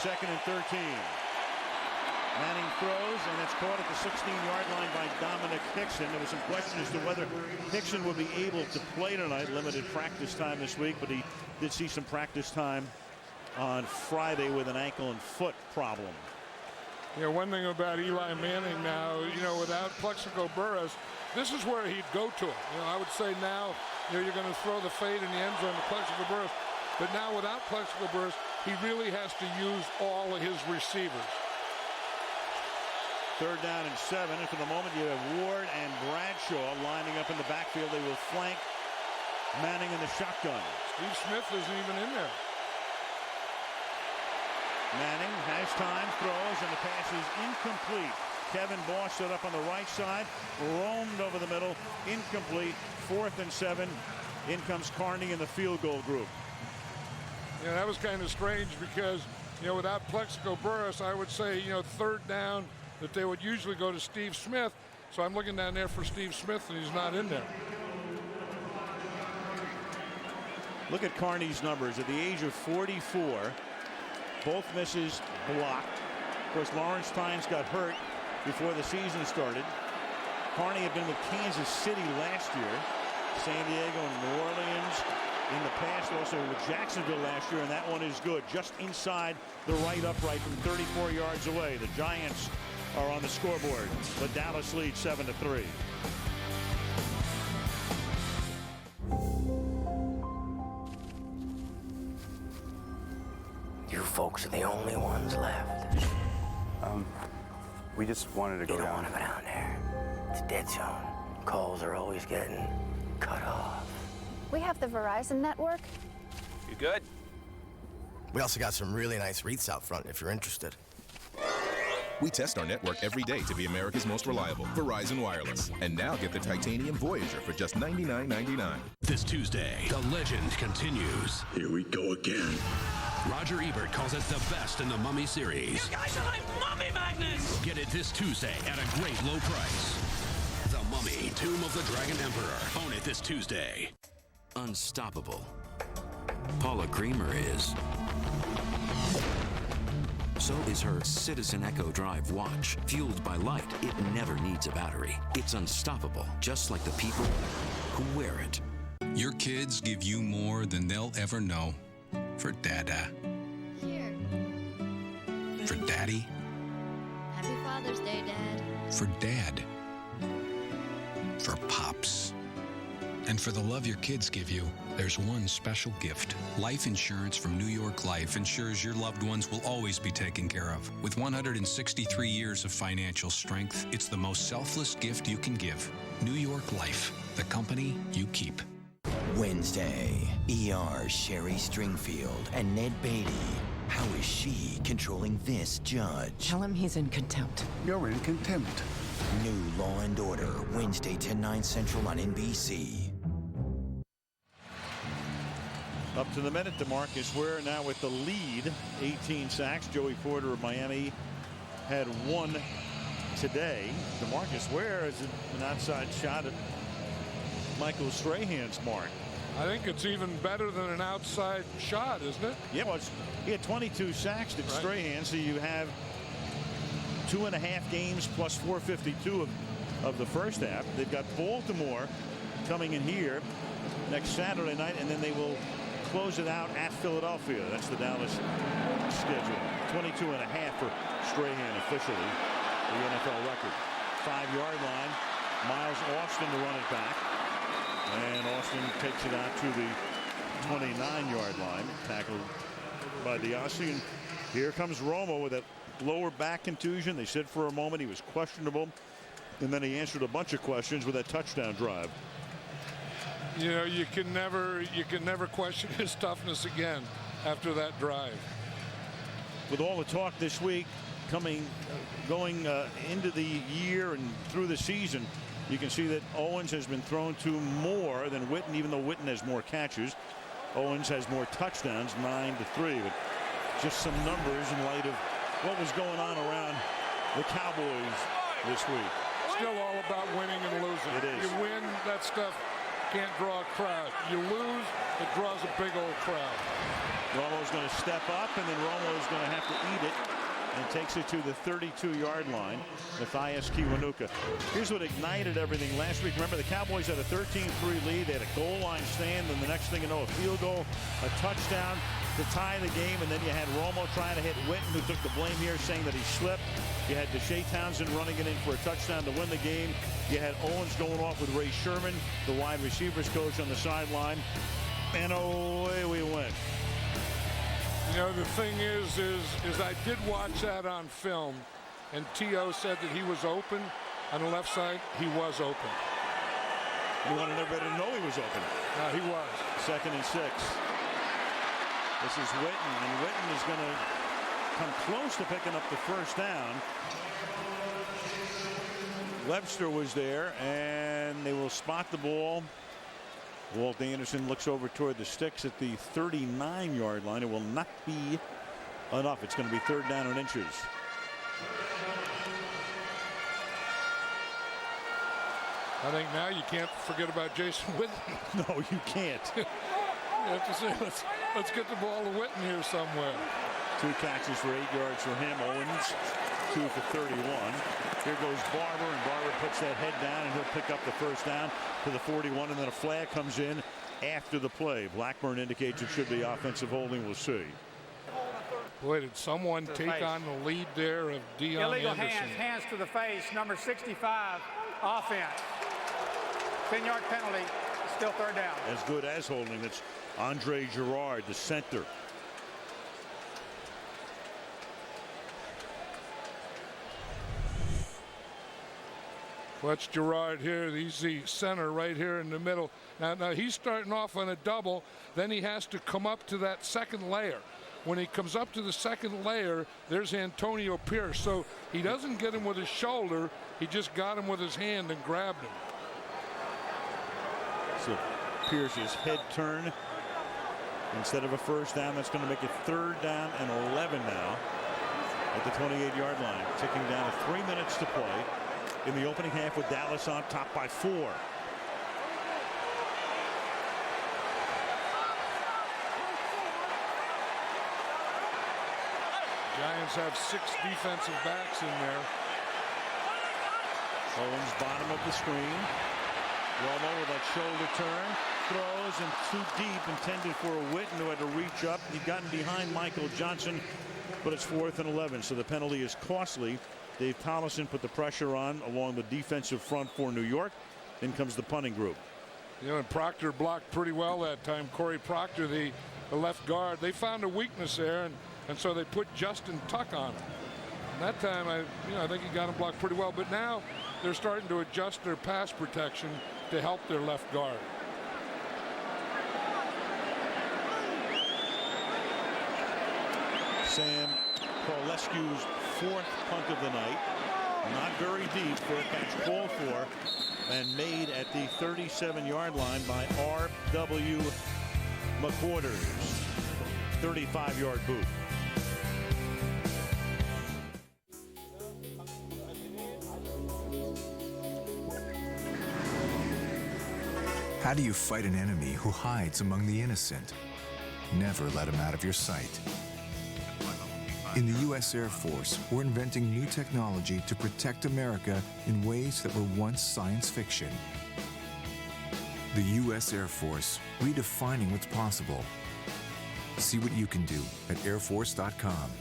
Speaker 1: 2nd and 13. Manning throws, and it's caught at the 16-yard line by Dominic Hickson. There was some question as to whether Hickson would be able to play tonight. Limited practice time this week, but he did see some practice time on Friday with an ankle and foot problem.
Speaker 6: One thing about Eli Manning now, without Plexico Burress, this is where he'd go to him. I would say now, you're going to throw the fade in the end zone to Plexico Burress, but now without Plexico Burress, he really has to use all of his receivers.
Speaker 1: 3rd down and 7, and for the moment you have Ward and Bradshaw lining up in the backfield. They will flank Manning in the shotgun.
Speaker 6: Steve Smith isn't even in there.
Speaker 1: Manning has time, throws, and the pass is incomplete. Kevin Boss stood up on the right side, roamed over the middle, incomplete. 4th and 7. In comes Carney in the field goal group.
Speaker 6: Yeah, that was kind of strange because, without Plexico Burress, I would say, 3rd down, that they would usually go to Steve Smith. So I'm looking down there for Steve Smith, and he's not in there.
Speaker 1: Look at Carney's numbers. At the age of 44, both misses blocked. Of course, Lawrence Tynes got hurt before the season started. Carney had been with Kansas City last year, San Diego and New Orleans in the past, also with Jacksonville last year, and that one is good. Just inside the right upright from 34 yards away. The Giants are on the scoreboard, but Dallas leads 7-3.
Speaker 8: You folks are the only ones left.
Speaker 12: We just wanted to go down.
Speaker 8: You don't want to go down there. It's a dead zone. Calls are always getting cut off.
Speaker 14: We have the Verizon network.
Speaker 12: You good?
Speaker 15: We also got some really nice wreaths out front if you're interested.
Speaker 22: We test our network every day to be America's most reliable. Verizon Wireless. And now get the Titanium Voyager for just $99.99.
Speaker 18: This Tuesday, the legend continues. Here we go again. Roger Ebert calls it the best in the Mummy series.
Speaker 23: You guys are like mummy magnets!
Speaker 18: Get it this Tuesday at a great low price. The Mummy, Tomb of the Dragon Emperor. Own it this Tuesday. Unstoppable. Paula Creamer is. So is her Citizen Echo Drive watch. Fueled by light, it never needs a battery. It's unstoppable, just like the people who wear it.
Speaker 24: Your kids give you more than they'll ever know. For Dada.
Speaker 19: Here.
Speaker 24: For Daddy.
Speaker 19: Happy Father's Day, Dad.
Speaker 24: For Dad. For Pops. And for the love your kids give you, there's one special gift. Life insurance from New York Life ensures your loved ones will always be taken care of. With 163 years of financial strength, it's the most selfless gift you can give. New York Life, the company you keep.
Speaker 21: Wednesday, ER's Sherry Stringfield and Ned Beatty. How is she controlling this judge?
Speaker 25: Tell him he's in contempt.
Speaker 21: You're in contempt. New Law and Order, Wednesday 10/9 Central on NBC.
Speaker 1: Up to the minute, DeMarcus Ware now with the lead, 18 sacks. Joey Porter of Miami had 1 today. DeMarcus Ware is an outside shot at Michael Strahan's mark.
Speaker 6: I think it's even better than an outside shot, isn't it?
Speaker 1: Yeah, well, he had 22 sacks at Strahan, so you have 2.5 games plus 452 of the first half. They've got Baltimore coming in here next Saturday night, and then they will close it out at Philadelphia. That's the Dallas schedule. 22.5 for Strahan officially, the NFL record. 5-yard line. Miles Austin to run it back. And Austin takes it out to the 29-yard line. Tackled by DeOssie. And here comes Romo with that lower back contusion. They said for a moment he was questionable. And then he answered a bunch of questions with that touchdown drive.
Speaker 6: You can never question his toughness again after that drive.
Speaker 1: With all the talk this week going into the year and through the season, you can see that Owens has been thrown to more than Witten, even though Witten has more catches. Owens has more touchdowns, 9-3. But just some numbers in light of what was going on around the Cowboys this week.
Speaker 6: Still all about winning and losing.
Speaker 1: It is.
Speaker 6: You win, that stuff can't draw a crowd. You lose, it draws a big old crowd.
Speaker 1: Romo's going to step up, and then Romo is going to have to eat it and takes it to the 32-yard line. Matthias Kiwanuka. Here's what ignited everything last week. Remember, the Cowboys had a 13-3 lead. They had a goal line stand, and the next thing you know, a field goal, a touchdown to tie the game, and then you had Romo trying to hit Witten, who took the blame here, saying that he slipped. You had Deshae Townsend running it in for a touchdown to win the game. You had Owens going off with Ray Sherman, the wide receivers coach, on the sideline, and away we went.
Speaker 6: The thing is I did watch that on film, and T.O. said that he was open on the left side. He was open.
Speaker 1: He wanted everybody to know he was open.
Speaker 6: He was.
Speaker 1: 2nd and 6. This is Witten, and Witten is going to come close to picking up the first down. Webster was there, and they will spot the ball. Walt Anderson looks over toward the sticks at the 39-yard line. It will not be enough. It's going to be 3rd down and inches.
Speaker 6: I think now you can't forget about Jason Witten.
Speaker 1: No, you can't.
Speaker 6: You have to say, let's get the ball to Witten here somewhere.
Speaker 1: 2 catches for 8 yards for him. Owens, 2 for 31. Here goes Barber, and Barber puts that head down, and he'll pick up the first down to the 41, and then a flag comes in after the play. Blackburn indicates it should be offensive holding. We'll see.
Speaker 6: Boy, did someone take on the lead there of Deon
Speaker 9: Illegal
Speaker 6: Anderson.
Speaker 9: hands to the face, number 65, offense. 10-yard penalty, still 3rd down.
Speaker 1: As good as holding. It's Andre Gerard, the center.
Speaker 6: Watch Gerard here. He's the center right here in the middle. Now he's starting off on a double. Then he has to come up to that 2nd layer. When he comes up to the 2nd layer, there's Antonio Pierce. So he doesn't get him with his shoulder. He just got him with his hand and grabbed him.
Speaker 1: So Pierce's head turn instead of a first down. That's going to make it 3rd down and 11 now at the 28-yard line. Ticking down to 3 minutes to play in the opening half with Dallas on top by 4.
Speaker 6: Giants have 6 defensive backs in there.
Speaker 1: Owens bottom of the screen. Romo with that shoulder turn. Throws and too deep, intended for a Witten who had to reach up. He'd gotten behind Michael Johnson, but it's 4th and 11, so the penalty is costly. Dave Tollison put the pressure on along the defensive front for New York. Then comes the punting group.
Speaker 6: You know, and Proctor blocked pretty well that time. Corey Proctor, the left guard. They found a weakness there, and so they put Justin Tuck on him. And that time, I think he got him blocked pretty well. But now they're starting to adjust their pass protection to help their left guard.
Speaker 1: Sam Paulescu's 4th punt of the night. Not very deep for a catch called for and made at the 37-yard line by R.W. McQuarters. 35-yard boot.
Speaker 11: How do you fight an enemy who hides among the innocent? Never let him out of your sight. In the U.S. Air Force, we're inventing new technology to protect America in ways that were once science fiction. The U.S. Air Force, redefining what's possible. See what you can do at airforce.com.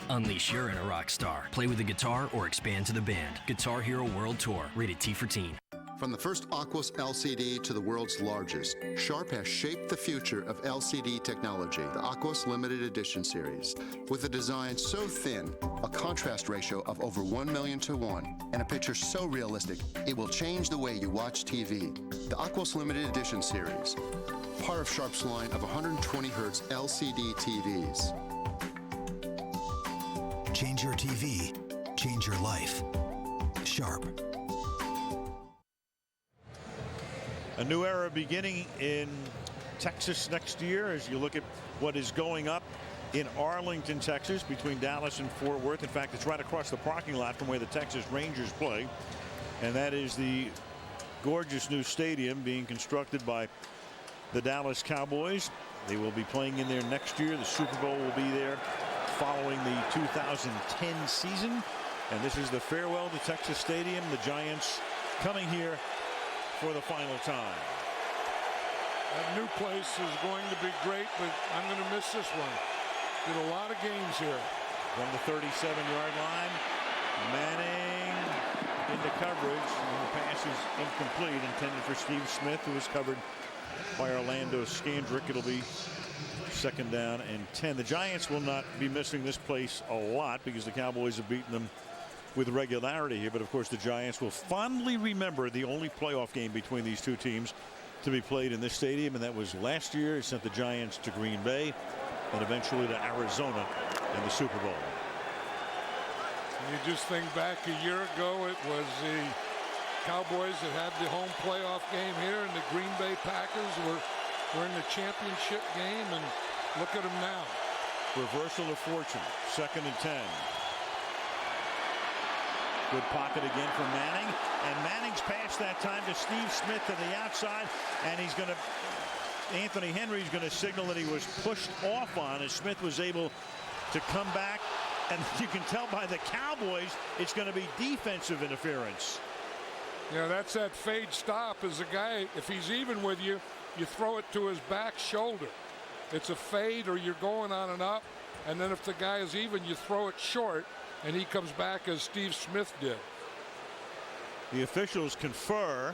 Speaker 13: Unleash your inner rock star. Play with a guitar or expand to the band. Guitar Hero World Tour. Rated T for Teen.
Speaker 16: From the first Aquos LCD to the world's largest, Sharp has shaped the future of LCD technology, the Aquos Limited Edition series. With a design so thin, a contrast ratio of over 1,000,000:1, and a picture so realistic, it will change the way you watch TV. The Aquos Limited Edition series, part of Sharp's line of 120 Hz LCD TVs.
Speaker 10: Change your TV, change your life. Sharp.
Speaker 1: A new era beginning in Texas next year as you look at what is going up in Arlington, Texas, between Dallas and Fort Worth. In fact, it's right across the parking lot from where the Texas Rangers play. And that is the gorgeous new stadium being constructed by the Dallas Cowboys. They will be playing in there next year. The Super Bowl will be there following the 2010 season. And this is the farewell to Texas Stadium. The Giants coming here for the final time.
Speaker 6: That new place is going to be great, but I'm going to miss this one. Did a lot of games here.
Speaker 1: From the 37-yard line, Manning into coverage. And the pass is incomplete, intended for Steve Smith, who was covered by Orlando Scandrick. It'll be 2nd down and 10. The Giants will not be missing this place a lot because the Cowboys have beaten them with regularity here. But of course, the Giants will fondly remember the only playoff game between these two teams to be played in this stadium, and that was last year. It sent the Giants to Green Bay and eventually to Arizona in the Super Bowl.
Speaker 6: You just think back a year ago, it was the Cowboys that had the home playoff game here, and the Green Bay Packers were in the championship game, and look at them now.
Speaker 1: Reversal of fortune. 2nd and 10. Good pocket again for Manning, and Manning's pass that time to Steve Smith to the outside, and he's going to Anthony Henry's going to signal that he was pushed off on, as Smith was able to come back. And you can tell by the Cowboys it's going to be defensive interference.
Speaker 6: Yeah, that's that fade stop. As a guy, if he's even with you, you throw it to his back shoulder. It's a fade, or you're going on and up. And then if the guy is even, you throw it short, and he comes back as Steve Smith did.
Speaker 1: The officials confer.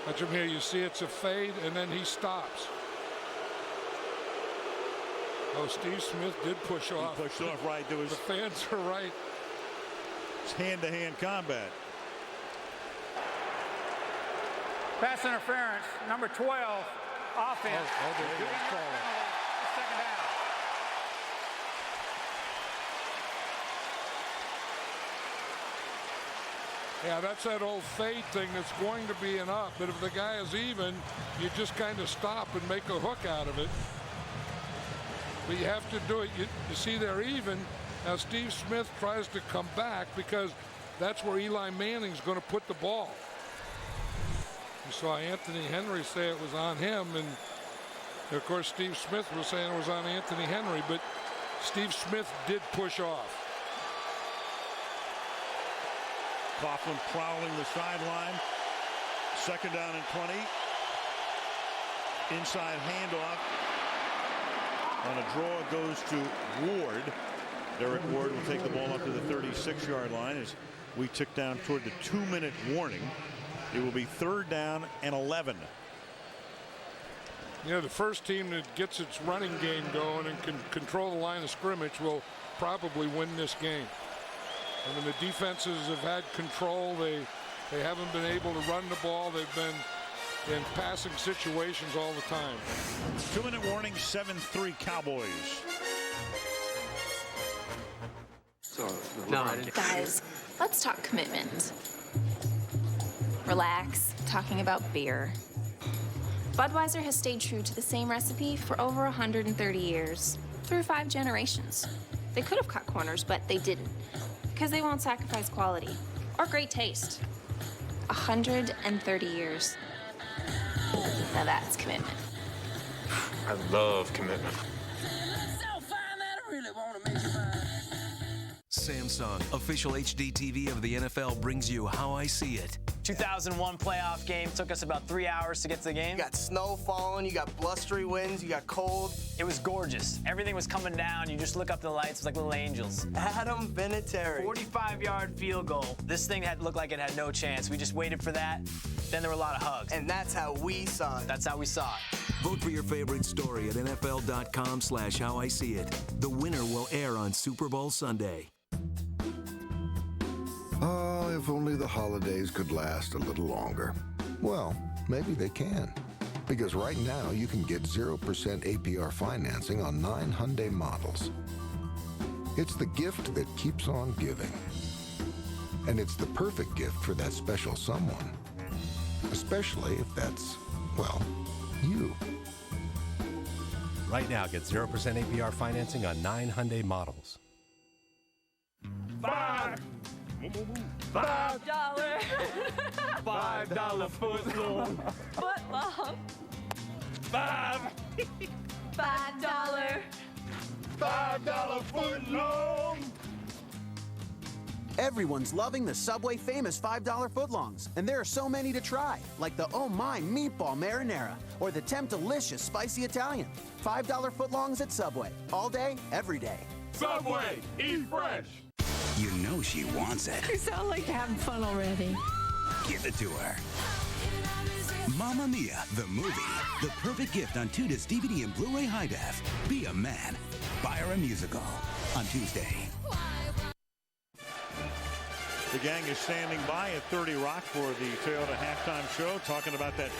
Speaker 6: Watch him here. You see it's a fade, and then he stops. Oh, Steve Smith did push off.
Speaker 1: He pushed off, right. There was,
Speaker 6: the fans are right.
Speaker 1: It's hand-to-hand combat.
Speaker 9: Pass interference, number 12, offense.
Speaker 6: Oh, they did call it.
Speaker 9: 2nd down.
Speaker 6: Yeah, that's that old fade thing that's going to be an up. But if the guy is even, you just kind of stop and make a hook out of it. But you have to do it. You see they're even. Now Steve Smith tries to come back because that's where Eli Manning's going to put the ball. You saw Anthony Henry say it was on him, and of course Steve Smith was saying it was on Anthony Henry, but Steve Smith did push off.
Speaker 1: Coughlin prowling the sideline. 2nd down and 20. Inside handoff. On a draw, it goes to Ward. Derek Ward will take the ball up to the 36-yard line as we tick down toward the 2-minute warning. It will be 3rd down and 11.
Speaker 6: You know, the first team that gets its running game going and can control the line of scrimmage will probably win this game. I mean, the defenses have had control. They haven't been able to run the ball. They've been in passing situations all the time.
Speaker 1: 2-minute warning, 7-3 Cowboys.
Speaker 2: Guys, let's talk commitment. Relax, talking about beer. Budweiser has stayed true to the same recipe for over 130 years, through 5 generations. They could have cut corners, but they didn't, because they won't sacrifice quality or great taste. 130 years. Now that's commitment.
Speaker 12: I love commitment.
Speaker 3: Samsung, official HD TV of the NFL, brings you How I See It.
Speaker 4: 2001 playoff game. Took us about 3 hours to get to the game.
Speaker 15: You got snow falling, you got blustery winds, you got cold.
Speaker 4: It was gorgeous. Everything was coming down. You just look up the lights, it was like little angels.
Speaker 15: Adam Vinatieri.
Speaker 4: 45-yard field goal. This thing looked like it had no chance. We just waited for that. Then there were a lot of hugs.
Speaker 15: And that's how we saw it.
Speaker 4: That's how we saw it.
Speaker 3: Vote for your favorite story at NFL.com/How I See It. The winner will air on Super Bowl Sunday.
Speaker 17: If only the holidays could last a little longer. Well, maybe they can. Because right now, you can get 0% APR financing on 9 Hyundai models. It's the gift that keeps on giving. And it's the perfect gift for that special someone. Especially if that's, well, you.
Speaker 20: Right now, get 0% APR financing on 9 Hyundai models.
Speaker 23: $5 $5 foot long. Foot long. $5 foot long.
Speaker 5: Everyone's loving the Subway famous $5 footlongs, and there are so many to try, like the Oh My Meatball Marinara or the Temp-Delicious Spicy Italian. $5 footlongs at Subway, all day, every day.
Speaker 7: Subway, eat fresh.
Speaker 8: You know she wants it.
Speaker 23: You sound like you're having fun already.
Speaker 8: Give it to her. Mamma Mia, the movie. The perfect gift on 2-disc DVD and Blu-ray high def. Be a man. Buy her a musical on Tuesday.
Speaker 1: The gang is standing by at 30 Rock for the Toyota halftime show, talking about that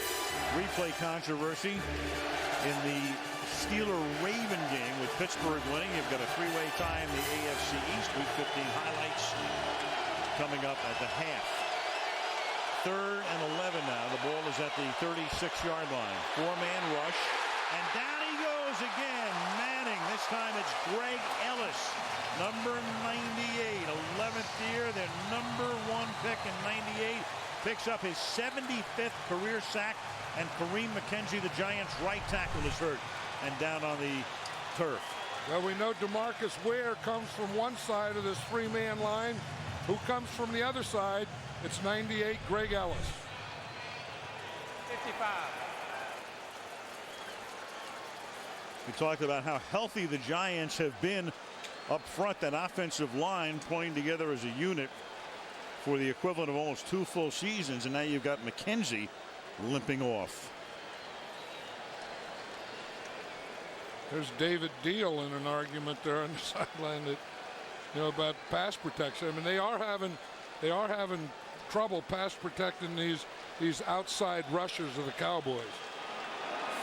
Speaker 1: replay controversy in the Steeler-Raven game with Pittsburgh winning. You've got a three-way tie in the AFC East. Week 15 highlights coming up at the half. 3rd and 11 now. The ball is at the 36-yard line. 4-man rush. And down he goes again. Manning. This time it's Greg Ellis. Number 98. 11th year. Their number 1 pick in 98. Picks up his 75th career sack. And Kareem McKenzie, the Giants' right tackle, is hurt and down on the turf.
Speaker 6: Well, we know DeMarcus Ware comes from one side of this 3-man line. Who comes from the other side? It's 98, Greg Ellis.
Speaker 9: 55.
Speaker 1: We talked about how healthy the Giants have been up front. That offensive line playing together as a unit for the equivalent of almost 2 full seasons. And now you've got McKenzie limping off.
Speaker 6: There's David Deal in an argument there on the sideline that, about pass protection. I mean, they are having trouble pass protecting these outside rushers of the Cowboys.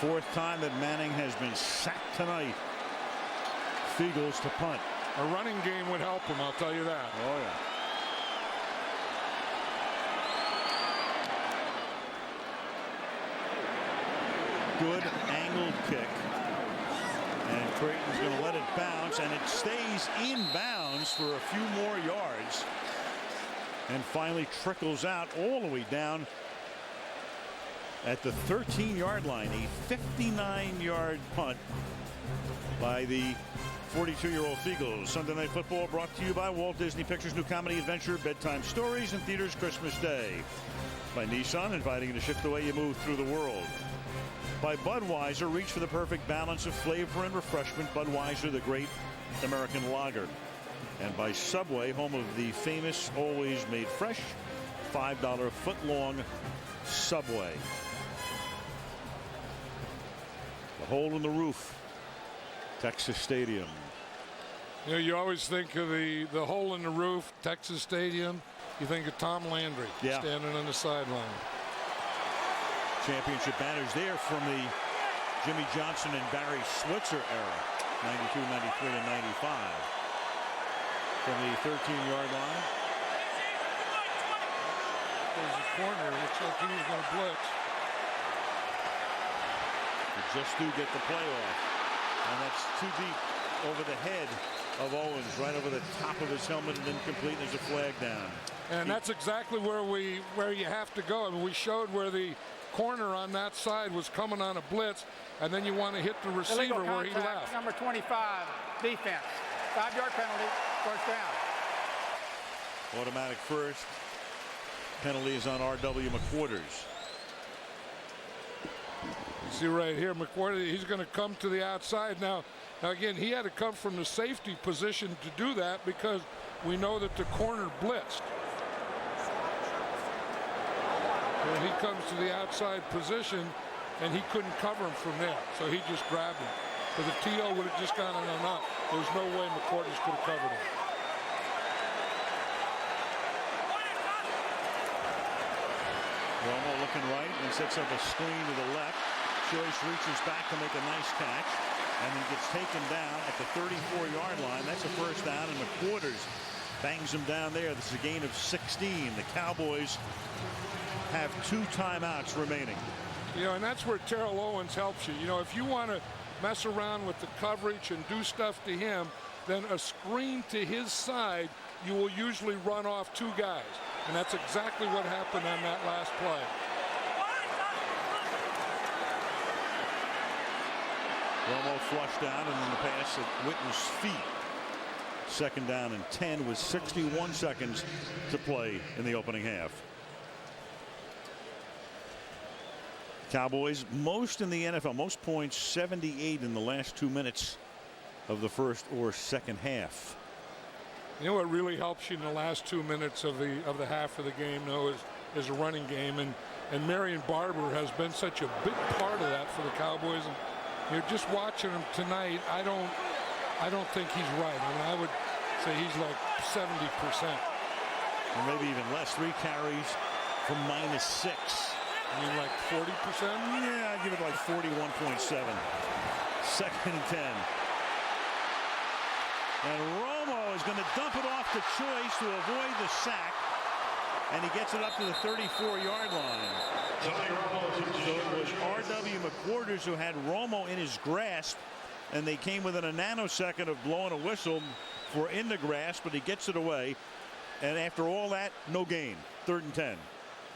Speaker 1: 4th time that Manning has been sacked tonight. Fiegels to punt.
Speaker 6: A running game would help him, I'll tell you that.
Speaker 1: Oh yeah. Good angled kick. And Crayton's going to let it bounce, and it stays in bounds for a few more yards. And finally trickles out all the way down at the 13-yard line. A 59-yard punt by the 42-year-old Fiegels. Sunday Night Football brought to you by Walt Disney Pictures' new comedy adventure, Bedtime Stories, in theaters Christmas Day. By Nissan, inviting you to shift the way you move through the world. By Budweiser, reach for the perfect balance of flavor and refreshment. Budweiser, the great American lager. And by Subway, home of the famous, always made fresh, $5 foot-long Subway. The hole in the roof, Texas Stadium.
Speaker 6: You always think of the hole in the roof, Texas Stadium. You think of Tom Landry standing on the sideline.
Speaker 1: Championship banners there from the Jimmy Johnson and Barry Switzer era, 92, 93, and 95. From the 13-yard line.
Speaker 6: There's a corner. Looks like he was going to blitz.
Speaker 1: They just do get the play off. And that's too deep over the head of Owens, right over the top of his helmet, and incomplete. There's a flag down.
Speaker 6: And that's exactly where you have to go. I mean, we showed where the corner on that side was coming on a blitz, and then you want to hit the receiver where he left.
Speaker 9: Number 25, defense. 5-yard penalty, first down.
Speaker 1: Automatic first. Penalty is on R.W. McQuarters.
Speaker 6: See right here, McQuarters, he's going to come to the outside. Now again, he had to come from the safety position to do that because we know that the corner blitzed. And he comes to the outside position, and he couldn't cover him from there, so he just grabbed him. Because if T.O. would have just gotten him up, there's no way McQuarters could have covered him.
Speaker 1: Romo looking right and sets up a screen to the left. Choice reaches back to make a nice catch, and then gets taken down at the 34-yard line. That's a first down, and McQuarters bangs him down there. This is a gain of 16. The Cowboys have 2 timeouts remaining.
Speaker 6: And that's where Terrell Owens helps you. If you want to mess around with the coverage and do stuff to him, then a screen to his side, you will usually run off 2 guys. And that's exactly what happened on that last play.
Speaker 1: Romo flushed down, and then the pass at Witten's feet. Second down and 10 with 61 seconds to play in the opening half. Cowboys most in the NFL, most points, 78 in the last 2 minutes of the first or second half.
Speaker 6: You know what really helps you in the last 2 minutes of the half of the game, though, is a running game, and Marion Barber has been such a big part of that for the Cowboys. And you're just watching him tonight. I don't think he's right. I mean, I would say he's like 70%,
Speaker 1: or maybe even less. 3 carries for -6.
Speaker 6: I mean, like 40%?
Speaker 1: Yeah, I'd give it like 41.7. Second and 10. And Romo is going to dump it off to Choice to avoid the sack. And he gets it up to the 34-yard line. So it was R.W. McQuarters who had Romo in his grasp. And they came within a nanosecond of blowing a whistle for in the grasp, but he gets it away. And after all that, no gain. 3rd and 10.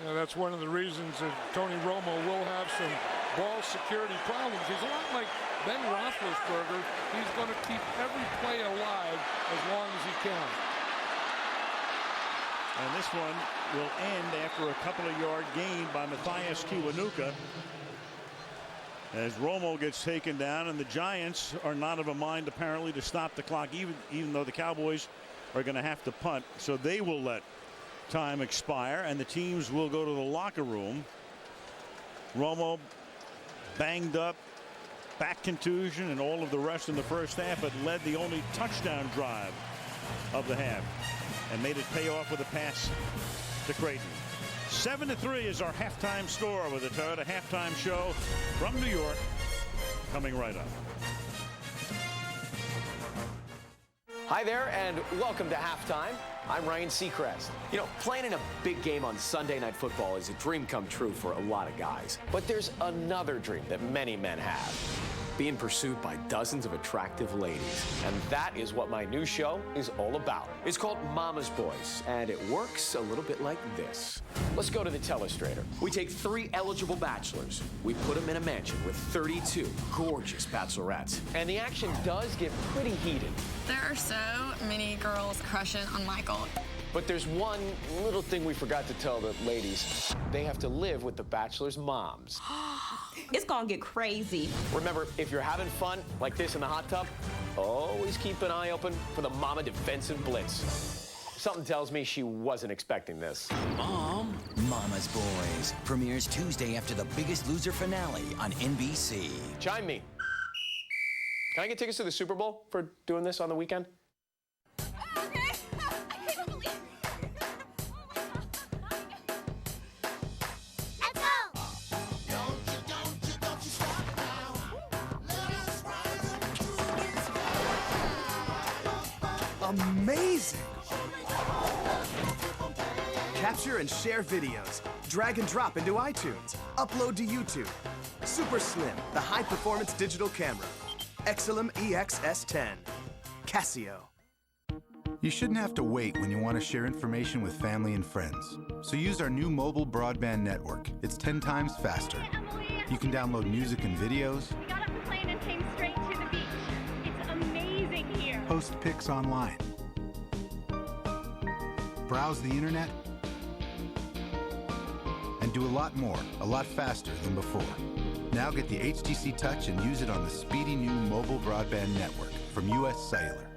Speaker 6: Yeah, that's one of the reasons that Tony Romo will have some ball security problems. He's a lot like Ben Roethlisberger. He's going to keep every play alive as long as he can.
Speaker 1: And this one will end after a couple of yard gain by Matthias Kiwanuka, as Romo gets taken down, and the Giants are not of a mind apparently to stop the clock, even though the Cowboys are going to have to punt. So they will let time expire, and the teams will go to the locker room. Romo banged up, back contusion, and all of the rest in the first half, but led the only touchdown drive of the half and made it pay off with a pass to Crayton. 7-3 is our halftime score with a Toyota halftime show from New York coming right up.
Speaker 14: Hi there, and welcome to halftime. I'm Ryan Seacrest. You know, playing in a big game on Sunday Night Football is a dream come true for a lot of guys. But there's another dream that many men have: being pursued by dozens of attractive ladies. And that is what my new show is all about. It's called Mama's Boys, and it works a little bit like this. Let's go to the telestrator. We take 3 eligible bachelors. We put them in a mansion with 32 gorgeous bachelorettes. And the action does get pretty heated.
Speaker 18: There are so many girls crushing on Michael.
Speaker 14: But there's one little thing we forgot to tell the ladies. They have to live with the bachelor's moms.
Speaker 19: It's gonna get crazy.
Speaker 14: Remember, if you're having fun like this in the hot tub, always keep an eye open for the Mama Defensive Blitz. Something tells me she wasn't expecting this.
Speaker 21: Mom. Mama's Boys premieres Tuesday after The Biggest Loser finale on NBC.
Speaker 14: Chime me. Can I get tickets to the Super Bowl for doing this on the weekend?
Speaker 22: Amazing! Capture and share videos. Drag and drop into iTunes. Upload to YouTube. Super Slim, the high-performance digital camera. Excelum EXS10. Casio.
Speaker 25: You shouldn't have to wait when you want to share information with family and friends. So use our new mobile broadband network. It's 10 times faster. You can download music and videos.
Speaker 26: We got off the plane and came straight to the beach. It's amazing here.
Speaker 25: Post pics online. Browse the internet. And do a lot more, a lot faster than before. Now get the HTC Touch and use it on the speedy new mobile broadband network from US Cellular.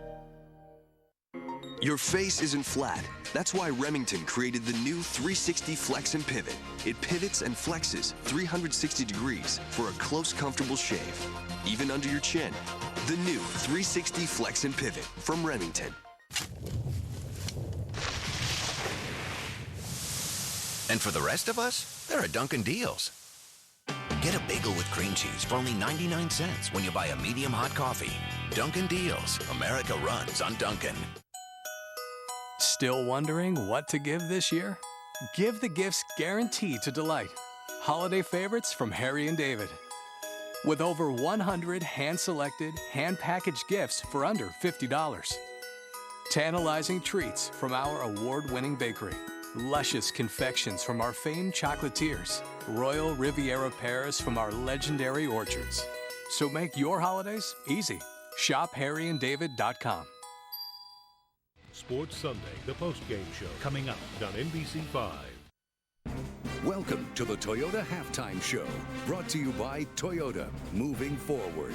Speaker 27: Your face isn't flat. That's why Remington created the new 360 Flex and Pivot. It pivots and flexes 360 degrees for a close, comfortable shave, even under your chin. The new 360 Flex and Pivot from Remington.
Speaker 28: And for the rest of us, there are Dunkin' deals. Get a bagel with cream cheese for only 99 cents when you buy a medium hot coffee. Dunkin' deals. America runs on Dunkin'.
Speaker 29: Still wondering what to give this year? Give the gifts guaranteed to delight. Holiday favorites from Harry and David. With over 100 hand-selected, hand-packaged gifts for under $50. Tantalizing treats from our award-winning bakery. Luscious confections from our famed chocolatiers. Royal Riviera pears from our legendary orchards. So make your holidays easy. Shop HarryandDavid.com.
Speaker 2: Sports Sunday, the post-game show, coming up on NBC5.
Speaker 3: Welcome to the Toyota Halftime Show, brought to you by Toyota, moving forward.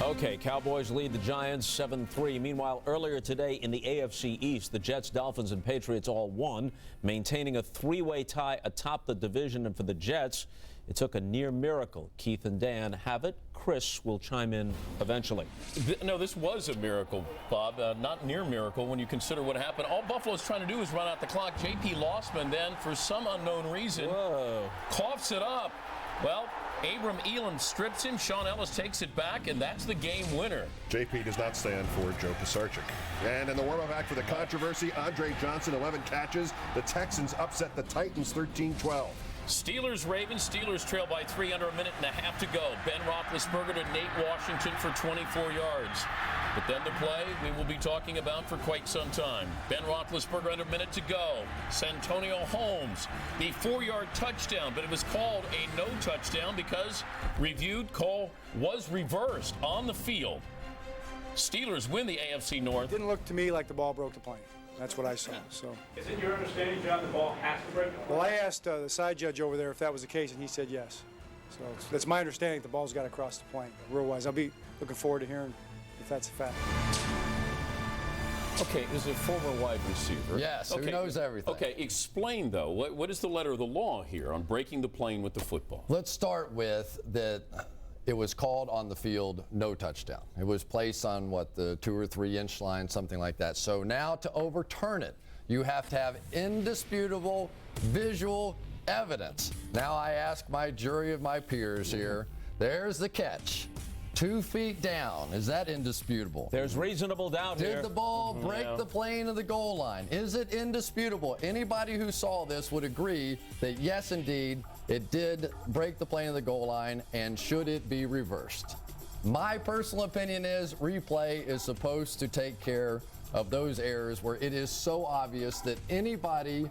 Speaker 4: Okay, Cowboys lead the Giants 7-3. Meanwhile, earlier today in the AFC East, the Jets, Dolphins, and Patriots all won, maintaining a three-way tie atop the division. And for the Jets, it took a near miracle. Keith and Dan have it. Chris will chime in eventually.
Speaker 10: No, this was a miracle, Bob. Not near miracle when you consider what happened. All Buffalo's trying to do is run out the clock. J.P. Lossman then, for some unknown reason, coughs it up. Well, Abram Elam strips him. Sean Ellis takes it back, and that's the game winner.
Speaker 11: JP does not stand for Joe Pisarcik. And in the warm-up act for the controversy, Andre Johnson, 11 catches. The Texans upset the Titans 13-12.
Speaker 10: Steelers-Ravens. Steelers trail by 3 under a minute and a half to go. Ben Roethlisberger to Nate Washington for 24 yards. But then the play we will be talking about for quite some time. Ben Roethlisberger under a minute to go. Santonio Holmes, the 4-yard touchdown, but it was called a no touchdown because reviewed call was reversed on the field. Steelers win the AFC North.
Speaker 12: Didn't look to me like the ball broke the plane. That's what I saw. So.
Speaker 9: Is it your understanding, John, the ball has to break the plane?
Speaker 12: Well, I asked the side judge over there if that was the case, and he said yes. So that's my understanding. The ball's got to cross the plane. Real-wise, I'll be looking forward to hearing if that's a fact.
Speaker 10: Okay, as a former wide receiver.
Speaker 13: Yes,
Speaker 10: okay,
Speaker 13: who knows everything.
Speaker 10: Okay, explain, though, what is the letter of the law here on breaking the plane with the football?
Speaker 13: Let's start with that it was called on the field no touchdown. It was placed on, the 2 or 3 inch line, something like that. So now to overturn it, you have to have indisputable visual evidence. Now I ask my jury of my peers here, there's the catch. 2 feet down. Is that indisputable?
Speaker 4: There's reasonable doubt here.
Speaker 13: Did the ball break the plane of the goal line? Is it indisputable? Anybody who saw this would agree that yes, indeed, it did break the plane of the goal line, and should it be reversed? My personal opinion is replay is supposed to take care of those errors where it is so obvious that anybody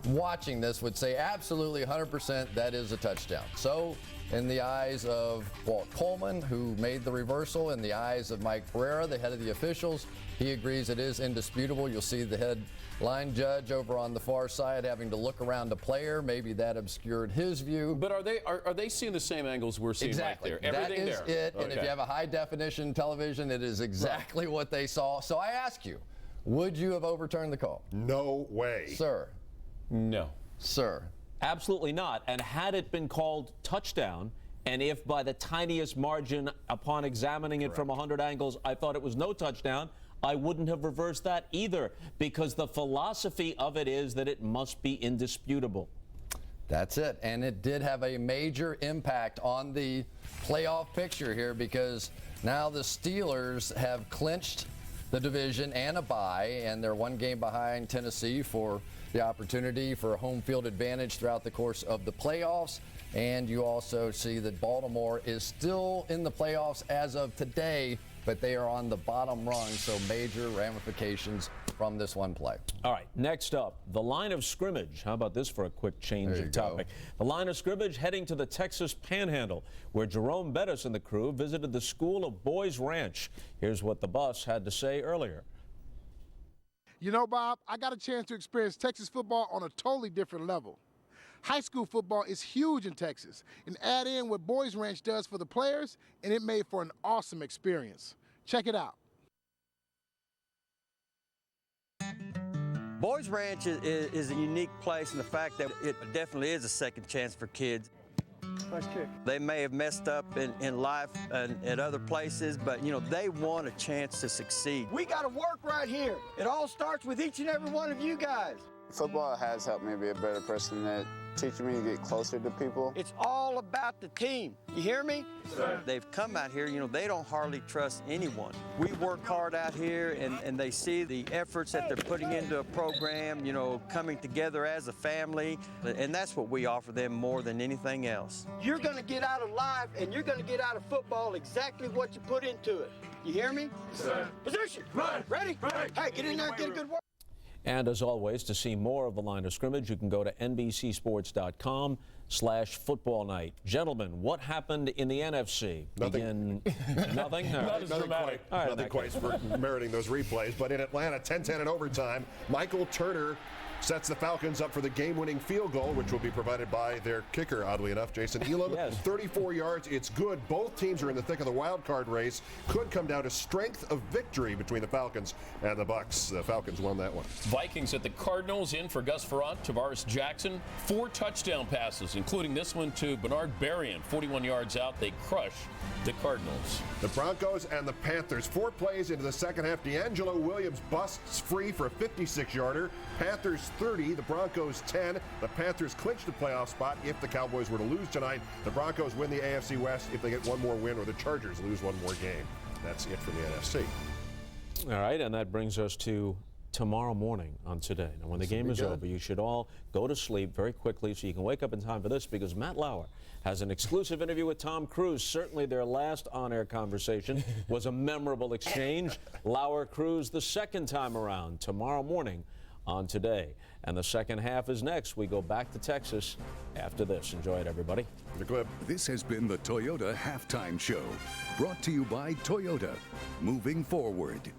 Speaker 13: watching this would say absolutely 100% that is a touchdown. So in the eyes of Walt Coleman, who made the reversal, in the eyes of Mike Pereira, the head of the officials, he agrees it is indisputable. You'll see the head line judge over on the far side having to look around the player. Maybe that obscured his view.
Speaker 10: But are they seeing the same angles we're seeing
Speaker 13: exactly.
Speaker 10: right there? Everything
Speaker 13: that is
Speaker 10: there.
Speaker 13: it. Okay. And if you have a high definition television, it is exactly what they saw. So I ask you, would you have overturned the call?
Speaker 11: No way.
Speaker 13: Sir?
Speaker 10: No.
Speaker 13: Sir?
Speaker 4: Absolutely not. And had it been called touchdown, and if by the tiniest margin upon examining it from 100 angles, I thought it was no touchdown, I wouldn't have reversed that either, because the philosophy of it is that it must be indisputable.
Speaker 13: That's it. And it did have a major impact on the playoff picture here, because now the Steelers have clinched the division and a bye, and they're 1 game behind Tennessee for the opportunity for a home field advantage throughout the course of the playoffs. And you also see that Baltimore is still in the playoffs as of today, but they are on the bottom rung, so major ramifications from this one play.
Speaker 4: All right, next up, the line of scrimmage. How about this for a quick change of topic? The line of scrimmage heading to the Texas Panhandle, where Jerome Bettis and the crew visited the School of Boys Ranch. Here's what the bus had to say earlier.
Speaker 15: You know, Bob, I got a chance to experience Texas football on a totally different level. High school football is huge in Texas, and add in what Boys Ranch does for the players, and it made for an awesome experience. Check it out.
Speaker 16: Boys Ranch is a unique place in the fact that it definitely is a second chance for kids.
Speaker 15: Nice kick.
Speaker 16: They may have messed up in life and at other places, but, you know, they want a chance to succeed.
Speaker 24: We got to work right here. It all starts with each and every one of you guys.
Speaker 30: Football has helped me be a better person. It teaching me to get closer to people.
Speaker 24: It's all about the team. You hear me?
Speaker 16: Sir. They've come out here, you know, they don't hardly trust anyone. We work hard out here, and they see the efforts that they're putting into a program, you know, coming together as a family, and that's what we offer them more than anything else.
Speaker 24: You're going to get out of life, and you're going to get out of football exactly what you put into it. You hear me?
Speaker 16: Sir.
Speaker 24: Position. Run. Ready? Right. Hey, get in there and get a good work.
Speaker 4: And as always, to see more of the line of scrimmage, you can go to NBCSports.com/football night. Gentlemen, what happened in the NFC?
Speaker 11: Nothing.
Speaker 4: Nothing?
Speaker 10: Not as dramatic.
Speaker 11: Nothing quite for meriting those replays. But in Atlanta, 10-10 in overtime, Michael Turner sets the Falcons up for the game-winning field goal, which will be provided by their kicker, oddly enough, Jason Elam.
Speaker 4: Yes.
Speaker 11: 34 yards. It's good. Both teams are in the thick of the wild card race. Could come down to strength of victory between the Falcons and the Bucs. The Falcons won that one.
Speaker 10: Vikings at the Cardinals, in for Gus Frerotte, Tavares Jackson. 4 touchdown passes, including this one to Bernard Berrien. 41 yards out. They crush the Cardinals.
Speaker 11: The Broncos and the Panthers. 4 plays into the second half. D'Angelo Williams busts free for a 56-yarder. Panthers 30, the Broncos 10. The Panthers clinch the playoff spot if the Cowboys were to lose tonight. The Broncos win the AFC West if they get one more win, or the Chargers lose one more game. That's it from the NFC.
Speaker 4: All right, and that brings us to tomorrow morning on Today. Now, when the game is over, you should all go to sleep very quickly so you can wake up in time for this, because Matt Lauer has an exclusive interview with Tom Cruise. Certainly their last on-air conversation was a memorable exchange. Lauer-Cruise the second time around tomorrow morning on Today. And the second half is next. We go back to Texas after this. Enjoy it, everybody.
Speaker 11: The clip.
Speaker 1: This has been the Toyota Halftime Show, brought to you by Toyota. Moving forward.